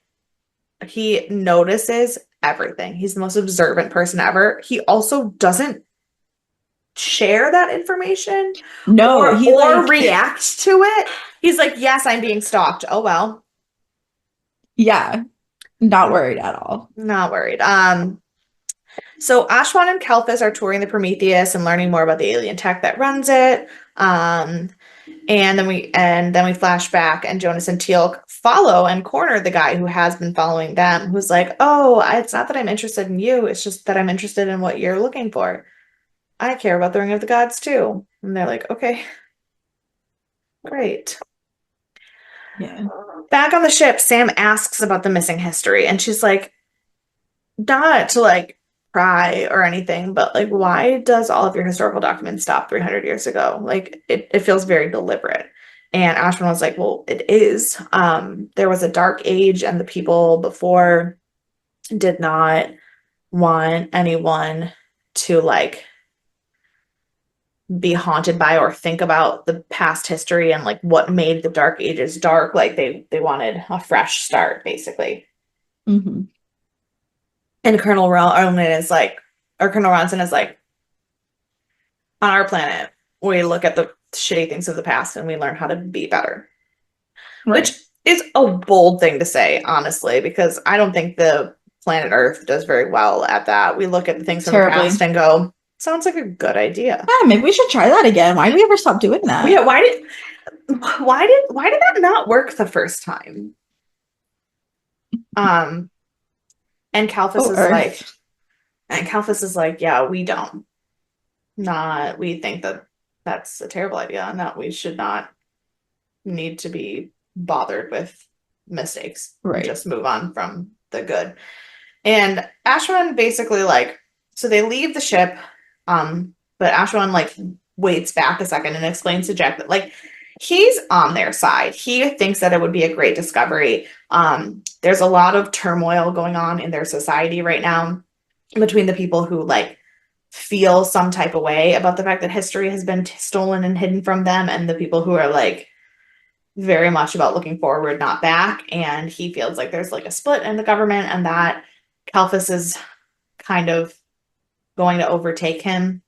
[SPEAKER 1] he notices everything. He's the most observant person ever. He also doesn't share that information
[SPEAKER 2] No, he
[SPEAKER 1] or
[SPEAKER 2] like,
[SPEAKER 1] react to it. He's like, "Yes, I'm being stalked." Oh well,
[SPEAKER 2] yeah, not worried at all.
[SPEAKER 1] not worried. So Ashwan and Kelphus are touring the Prometheus and learning more about the alien tech that runs it. And then we flash back, and Jonas and Teal'c follow and corner the guy who has been following them, who's like, "Oh, it's not that I'm interested in you. It's just that I'm interested in what you're looking for. I care about the Ring of the Gods too." And they're like, "Okay, great."
[SPEAKER 2] Yeah.
[SPEAKER 1] Back on the ship, Sam asks about the missing history, and she's like, not to like pry or anything, but like, why does all of your historical documents stop 300 years ago? Like, it feels very deliberate. And Ashman was like, well, it is. There was a dark age, and the people before did not want anyone to like be haunted by or think about the past history and like what made the dark ages dark. Like they wanted a fresh start, basically.
[SPEAKER 2] Hmm.
[SPEAKER 1] And Colonel Ronson is like, on our planet, we look at the shitty things of the past and we learn how to be better, which
[SPEAKER 2] Right.
[SPEAKER 1] is a bold thing to say, honestly, because I don't think the planet Earth does very well at that. We look at the things from the past
[SPEAKER 2] Terribly.
[SPEAKER 1] and go, sounds like a good idea.
[SPEAKER 2] Yeah, maybe we should try that again. Why did we ever stop doing
[SPEAKER 1] Yeah,
[SPEAKER 2] that?
[SPEAKER 1] why did that not work the first time? Um, and
[SPEAKER 2] Oh, Earth.
[SPEAKER 1] Kalfus is like, yeah, we don't. Not, we think that that's a terrible idea and that we should not need to be bothered with mistakes and
[SPEAKER 2] Right.
[SPEAKER 1] just move on from the good. And Ashwan basically like, so they leave the ship, but Ashwan like waits back a second and explains to Jack that like he's on their side. He thinks that it would be a great discovery. There's a lot of turmoil going on in their society right now between the people who like feel some type of way about the fact that history has been stolen and hidden from them and the people who are like very much about looking forward, not back. And he feels like there's like a split in the government and that Kalfus is kind of going to overtake him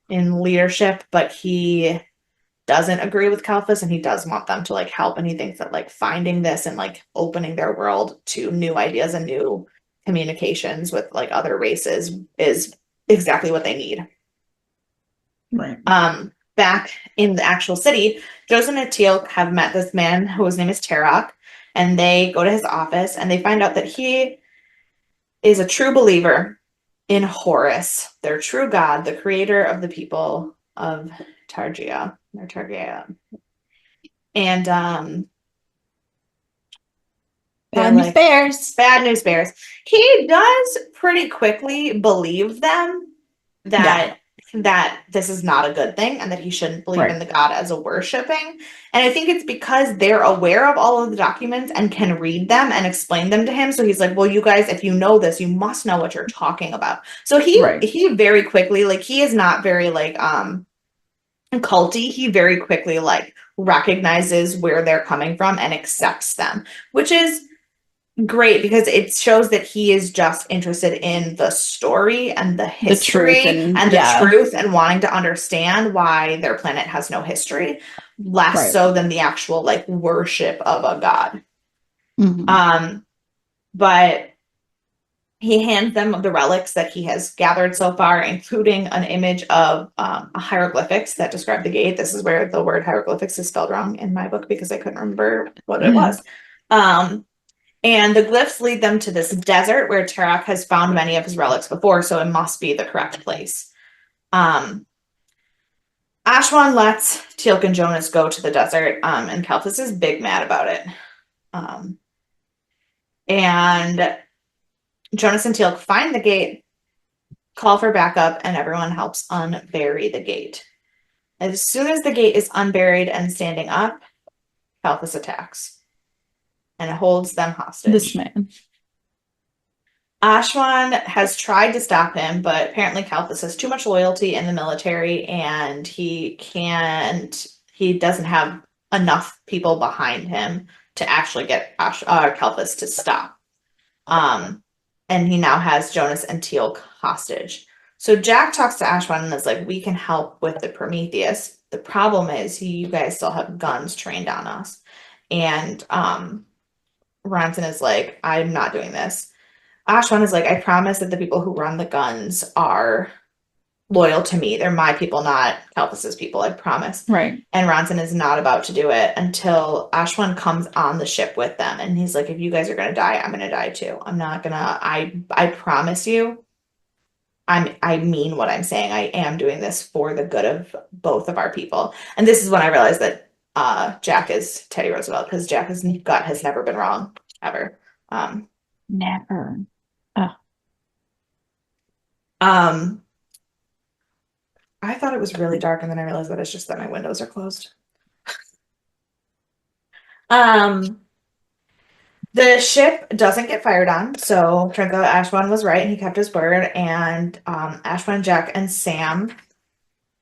[SPEAKER 1] in leadership, but he doesn't agree with Kalfus and he does want them to like help. And he thinks that like finding this and like opening their world to new ideas and new communications with like other races is exactly what they need.
[SPEAKER 2] Right.
[SPEAKER 1] Back in the actual city, Joseph and Teal'c have met this man whose name is Tarok, and they go to his office and they find out that he is a true believer in Horus, their true god, the creator of the people of Targia, or Targia. And they're
[SPEAKER 2] Bad news
[SPEAKER 1] like,
[SPEAKER 2] bears.
[SPEAKER 1] bad news bears. He does pretty quickly believe them
[SPEAKER 2] Yeah.
[SPEAKER 1] that this is not a good thing and that he shouldn't believe in
[SPEAKER 2] Right.
[SPEAKER 1] the god as a worshiping. And I think it's because they're aware of all of the documents and can read them and explain them to him. So he's like, well, you guys, if you know this, you must know what you're talking about. So he
[SPEAKER 2] Right.
[SPEAKER 1] he very quickly, like he is not very like culty. He very quickly like recognizes where they're coming from and accepts them, which is great because it shows that he is just interested in the story and the
[SPEAKER 2] The truth
[SPEAKER 1] history
[SPEAKER 2] and
[SPEAKER 1] and the
[SPEAKER 2] yeah.
[SPEAKER 1] truth and wanting to understand why their planet has no history, less
[SPEAKER 2] Right.
[SPEAKER 1] so than the actual like worship of a god.
[SPEAKER 2] Hmm.
[SPEAKER 1] Um, but he hands them the relics that he has gathered so far, including an image of hieroglyphics that describe the gate. This is where the word hieroglyphics is spelled wrong in my book because I couldn't remember what it was. Um, And the glyphs lead them to this desert where Tarak has found many of his relics before, so it must be the correct place. Um, Ashwan lets Teal'c and Jonas go to the desert, and Keltis is big mad about it. Um, and Jonas and Teal'c find the gate, call for backup, and everyone helps unbury the gate. As soon as the gate is unburied and standing up, Keltis attacks and holds them
[SPEAKER 2] This
[SPEAKER 1] hostage.
[SPEAKER 2] man.
[SPEAKER 1] Ashwan has tried to stop him, but apparently Kalthus has too much loyalty in the military and he doesn't have enough people behind him to actually get Kalthus to stop. Um, and he now has Jonas and Teal'c hostage. So Jack talks to Ashwan and is like, we can help with the Prometheus. The problem is you guys still have guns trained on us. And Ronson is like, I'm not doing this. Ashwan is like, I promise that the people who run the guns are loyal to me. They're my people, not Kalpas's people. I promise.
[SPEAKER 2] Right.
[SPEAKER 1] And Ronson is not about to do it until Ashwan comes on the ship with them. And he's like, if you guys are gonna die, I'm gonna die too. I'm not gonna, I promise you, I mean what I'm saying. I am doing this for the good of both of our people. And this is when I realized that Jack is Teddy Roosevelt, because Jack's gut has never been wrong, ever. Um,
[SPEAKER 2] Never. Oh,
[SPEAKER 1] um I thought it was really dark, and then I realized that it's just that my windows are closed. Um, the ship doesn't get fired on, so turns out Ashwan was right, and he kept his word. And Ashwan, Jack, and Sam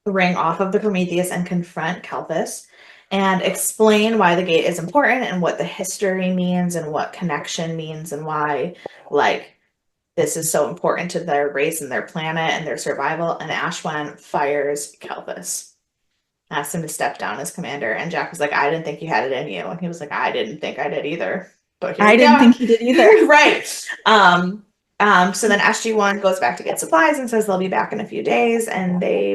[SPEAKER 1] ring off of the Prometheus and confront Kelpis and explain why the gate is important and what the history means and what connection means and why, like, this is so important to their race and their planet and their survival. And Ashwan fires Kelpis. asked him to step down as commander, and Jack was like, I didn't think you had it in you. And he was like, I didn't think I did either. But here
[SPEAKER 2] I
[SPEAKER 1] we
[SPEAKER 2] didn't
[SPEAKER 1] go.
[SPEAKER 2] think he did either.
[SPEAKER 1] Right. So then SG-1 goes back to get supplies and says they'll be back in a few days, and they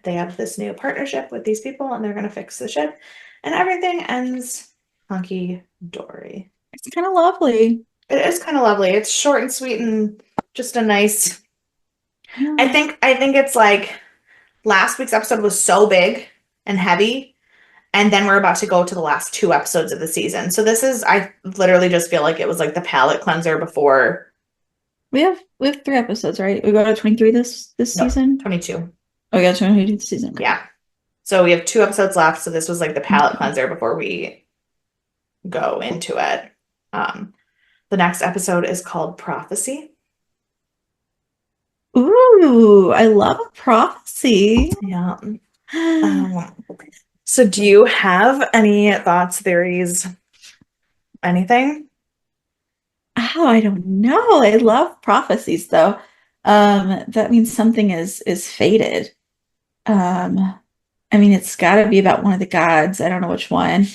[SPEAKER 1] have this new partnership with these people, and they're gonna fix the ship, and everything ends hunky dory.
[SPEAKER 2] It's kind of lovely.
[SPEAKER 1] It is kind of lovely. It's short and sweet and just a nice.
[SPEAKER 2] Yeah.
[SPEAKER 1] I think it's like last week's episode was so big and heavy, and then we're about to go to the last two episodes of the season. So this is, I literally just feel like it was like the palate cleanser before.
[SPEAKER 2] We have 3 episodes, right? We go to 23 this
[SPEAKER 1] No,
[SPEAKER 2] season.
[SPEAKER 1] 22.
[SPEAKER 2] Oh, we got 22 this season. Okay.
[SPEAKER 1] Yeah. So we have 2 episodes left. So this was like the palate cleanser before we go into it. The next episode is called Prophecy.
[SPEAKER 2] Ooh, I love a prophecy.
[SPEAKER 1] Yeah. So do you have any thoughts, theories, anything?
[SPEAKER 2] Oh, I don't know. I love prophecies though. That means something is fated. Um, I mean, it's got to be about one of the gods. I don't know which one.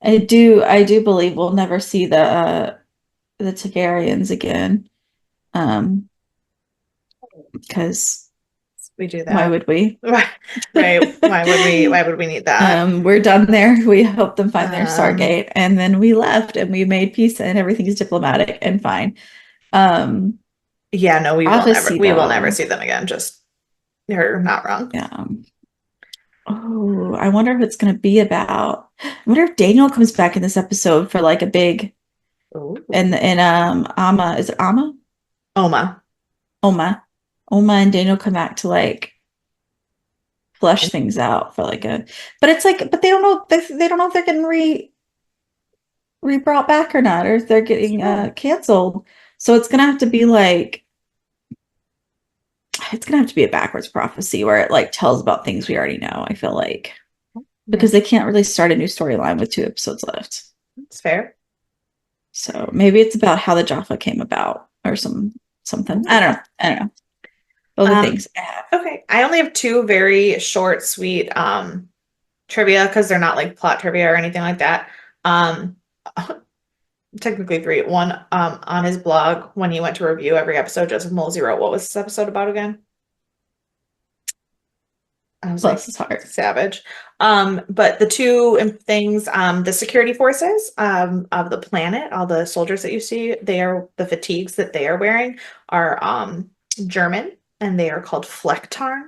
[SPEAKER 2] I do believe we'll never see the Targaryens again. Because
[SPEAKER 1] We do
[SPEAKER 2] why
[SPEAKER 1] that.
[SPEAKER 2] would we?
[SPEAKER 1] Right. Why would we need that?
[SPEAKER 2] We're done there. We helped them find their
[SPEAKER 1] Um,
[SPEAKER 2] Stargate, and then we left, and we made peace, and everything's diplomatic and fine.
[SPEAKER 1] yeah, no,
[SPEAKER 2] Prophecy
[SPEAKER 1] we will never
[SPEAKER 2] though.
[SPEAKER 1] see them again. Just you're not wrong.
[SPEAKER 2] Yeah. Oh, I wonder if it's going to be about. I wonder if Daniel comes back in this episode for like a big.
[SPEAKER 1] Ooh.
[SPEAKER 2] And Amma, is it Amma?
[SPEAKER 1] Oma.
[SPEAKER 2] Oma, Oma, and Daniel come back to like flesh things out for like a. But it's like, but they don't know. They don't know if they're getting re brought back or not, or if they're getting canceled. So it's gonna have to be like. It's gonna have to be a backwards prophecy where it like tells about things we already know. I feel like because they can't really start a new storyline with 2 episodes left.
[SPEAKER 1] That's fair.
[SPEAKER 2] So maybe it's about how the Jaffa came about or something. I don't know. Those are things I have.
[SPEAKER 1] Okay. I only have 2 very short, sweet trivia because they're not like plot trivia or anything like that. Um Technically 3. One, on his blog when he went to review every episode, Joseph Molesy wrote, what was this episode about again? I was
[SPEAKER 2] Bless
[SPEAKER 1] like,
[SPEAKER 2] his heart.
[SPEAKER 1] savage. But the 2 things, the security forces of the planet, all the soldiers that you see, they are the fatigues that they are wearing are German, and they are called Flecktarn.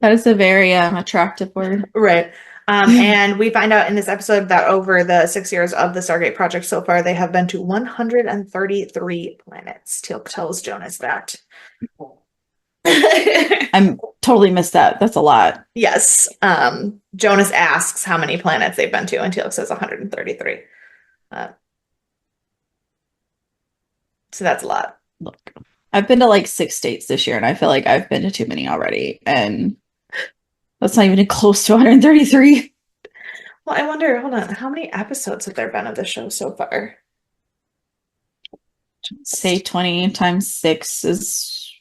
[SPEAKER 2] That is a very attractive word.
[SPEAKER 1] Right. And we find out in this episode that over the 6 years of the Stargate project so far, they have been to 133 planets. Teal tells Jonas that.
[SPEAKER 2] I'm totally missed that. That's a lot.
[SPEAKER 1] Yes. Jonas asks how many planets they've been to, and Teal says 133. So that's a lot.
[SPEAKER 2] Look, I've been to like 6 states this year, and I feel like I've been to too many already. And that's not even close to 133.
[SPEAKER 1] Well, I wonder, hold on, how many episodes have there been of the show so far?
[SPEAKER 2] Say 20 times 6 is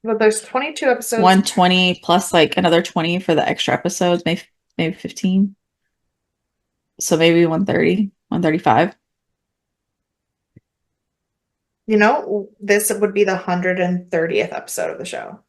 [SPEAKER 1] Well, there's 22 episodes.
[SPEAKER 2] 120 plus like another 20 for the extra episodes, maybe 15. So maybe 130, 135.
[SPEAKER 1] You know, this would be the 130th episode of the show.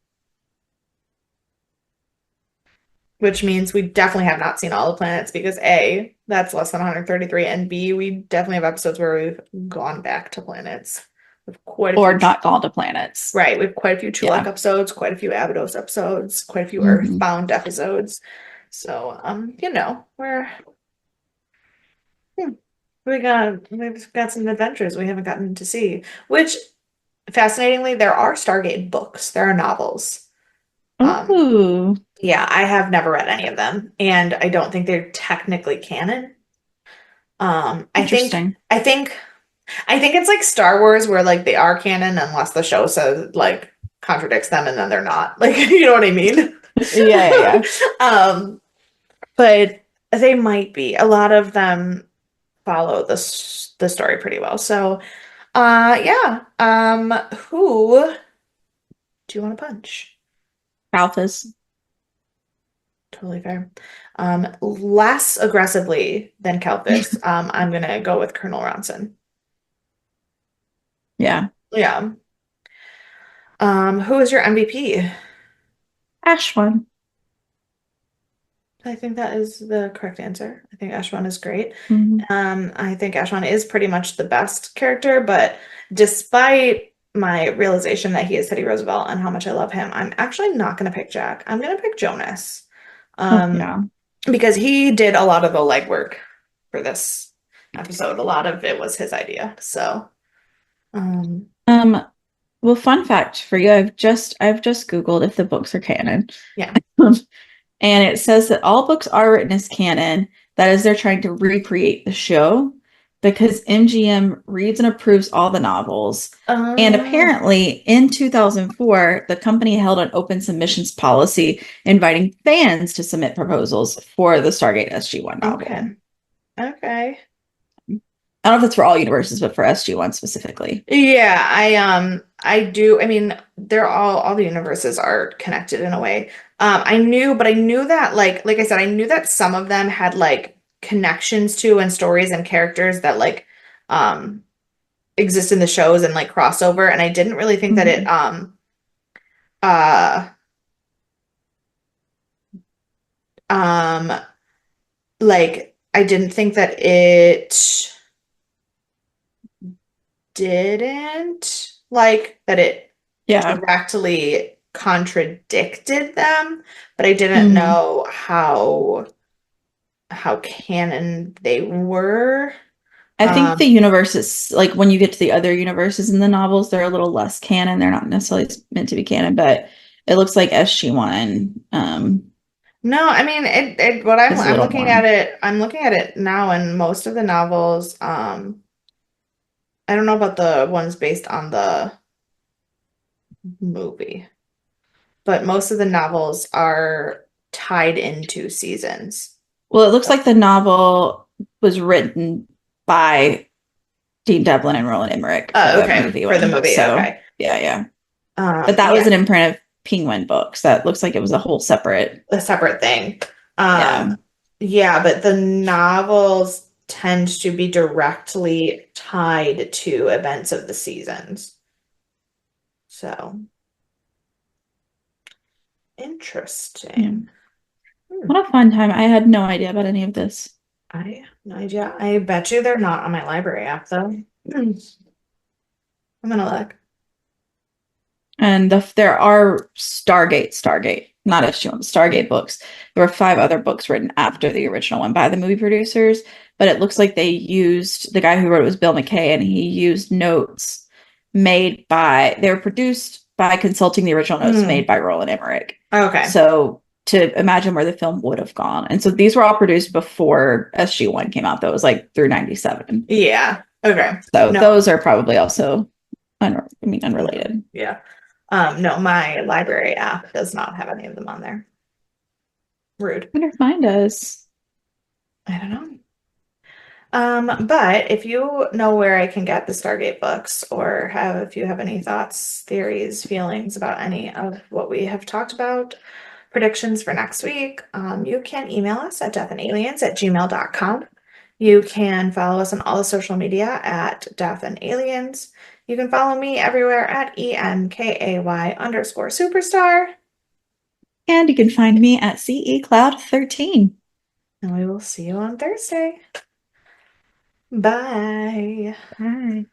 [SPEAKER 1] Which means we definitely have not seen all the planets because A, that's less than 133, and B, we definitely have episodes where we've gone back to planets. With quite a
[SPEAKER 2] Or
[SPEAKER 1] few,
[SPEAKER 2] not gone to planets.
[SPEAKER 1] right. We have quite a few Chulak
[SPEAKER 2] Yeah.
[SPEAKER 1] episodes, quite a few Abydos episodes, quite a few
[SPEAKER 2] Mhm.
[SPEAKER 1] Earthbound episodes. So, you know, we've got some adventures we haven't gotten to see. Which, fascinatingly, there are Stargate books. There are novels.
[SPEAKER 2] Ooh,
[SPEAKER 1] Yeah, I have never read any of them, and I don't think they're technically canon.
[SPEAKER 2] interesting.
[SPEAKER 1] I think it's like Star Wars where like they are canon unless the show says like contradicts them and then they're not. Like, you know what I mean?
[SPEAKER 2] Yeah.
[SPEAKER 1] But they might be. A lot of them follow the story pretty well. So, yeah. Who do you want to punch?
[SPEAKER 2] Alphas.
[SPEAKER 1] Totally fair. Less aggressively than Kelvis, I'm gonna go with Colonel Ronson.
[SPEAKER 2] Yeah.
[SPEAKER 1] Yeah. Who is your MVP?
[SPEAKER 2] Ashwan.
[SPEAKER 1] I think that is the correct answer. I think Ashwan is great.
[SPEAKER 2] Mhm.
[SPEAKER 1] I think Ashwan is pretty much the best character, but despite my realization that he is Teddy Roosevelt and how much I love him, I'm actually not going to pick Jack. I'm going to pick Jonas.
[SPEAKER 2] Oh,
[SPEAKER 1] Um,
[SPEAKER 2] yeah.
[SPEAKER 1] because he did a lot of the legwork for this episode. A lot of it was his idea. So, um,
[SPEAKER 2] Um, well, fun fact for you, I've just Googled if the books are canon.
[SPEAKER 1] yeah.
[SPEAKER 2] And it says that all books are written as canon. That is, they're trying to recreate the show because MGM reads and approves all the novels. And
[SPEAKER 1] Oh,
[SPEAKER 2] apparently, in 2004, the company held an open submissions policy inviting fans to submit proposals for the Stargate SG-1 novel.
[SPEAKER 1] okay. Okay.
[SPEAKER 2] I don't know if it's for all universes, but for SG-1 specifically.
[SPEAKER 1] Yeah, I do. I mean, they're all the universes are connected in a way. But I knew that like I said, I knew that some of them had like connections to and stories and characters that like um exist in the shows and like crossover, and I didn't really think that it
[SPEAKER 2] Mhm.
[SPEAKER 1] uh um like I didn't think that it didn't like that it
[SPEAKER 2] Yeah.
[SPEAKER 1] directly contradicted them, but I didn't
[SPEAKER 2] Mhm.
[SPEAKER 1] know how canon they were.
[SPEAKER 2] I think the
[SPEAKER 1] Um,
[SPEAKER 2] universes, like when you get to the other universes in the novels, they're a little less canon. They're not necessarily meant to be canon, but it looks like SG-1
[SPEAKER 1] no, I mean it what I'm
[SPEAKER 2] is a
[SPEAKER 1] I'm
[SPEAKER 2] little
[SPEAKER 1] looking
[SPEAKER 2] more.
[SPEAKER 1] at it I'm looking at it now, and most of the novels, I don't know about the ones based on the movie, but most of the novels are tied into seasons.
[SPEAKER 2] Well, it looks like the novel was written by Dean Devlin and Roland Emmerich,
[SPEAKER 1] Oh,
[SPEAKER 2] the
[SPEAKER 1] okay,
[SPEAKER 2] movie
[SPEAKER 1] for the
[SPEAKER 2] one.
[SPEAKER 1] movie,
[SPEAKER 2] So,
[SPEAKER 1] okay.
[SPEAKER 2] yeah, yeah. But that was
[SPEAKER 1] Yeah,
[SPEAKER 2] an imprint of Penguin Books. That looks like it was a whole separate.
[SPEAKER 1] a separate thing. Um,
[SPEAKER 2] Yeah.
[SPEAKER 1] yeah, but the novels tend to be directly tied to events of the seasons. So
[SPEAKER 2] Yeah.
[SPEAKER 1] interesting. Hmm.
[SPEAKER 2] What a fun time. I had no idea about any of this.
[SPEAKER 1] I have no idea. I bet you they're not on my library app though. Hmm. I'm gonna look.
[SPEAKER 2] And there are Stargate, not SG-1, Stargate books. There were five other books written after the original one by the movie producers, but it looks like they used the guy who wrote it was Bill McKay, and he used notes they were produced by consulting the original notes made
[SPEAKER 1] Hmm.
[SPEAKER 2] by Roland Emmerich.
[SPEAKER 1] Okay.
[SPEAKER 2] So to imagine where the film would have gone. And so these were all produced before SG-1 came out, that was like through 97.
[SPEAKER 1] Yeah. Okay.
[SPEAKER 2] So
[SPEAKER 1] No.
[SPEAKER 2] those are probably also
[SPEAKER 1] No.
[SPEAKER 2] unrelated.
[SPEAKER 1] Yeah. No, my library app does not have any of them on there. Rude.
[SPEAKER 2] I wonder if mine does.
[SPEAKER 1] I don't know. But if you know where I can get the Stargate books, or if you have any thoughts, theories, feelings about any of what we have talked about, predictions for next week, you can email us at deathandaliens@gmail.com. You can follow us on all the social media at Death and Aliens. You can follow me everywhere at EMKAY_superstar.
[SPEAKER 2] And you can find me at CE Cloud 13.
[SPEAKER 1] And we will see you on Thursday. Bye.
[SPEAKER 2] Bye.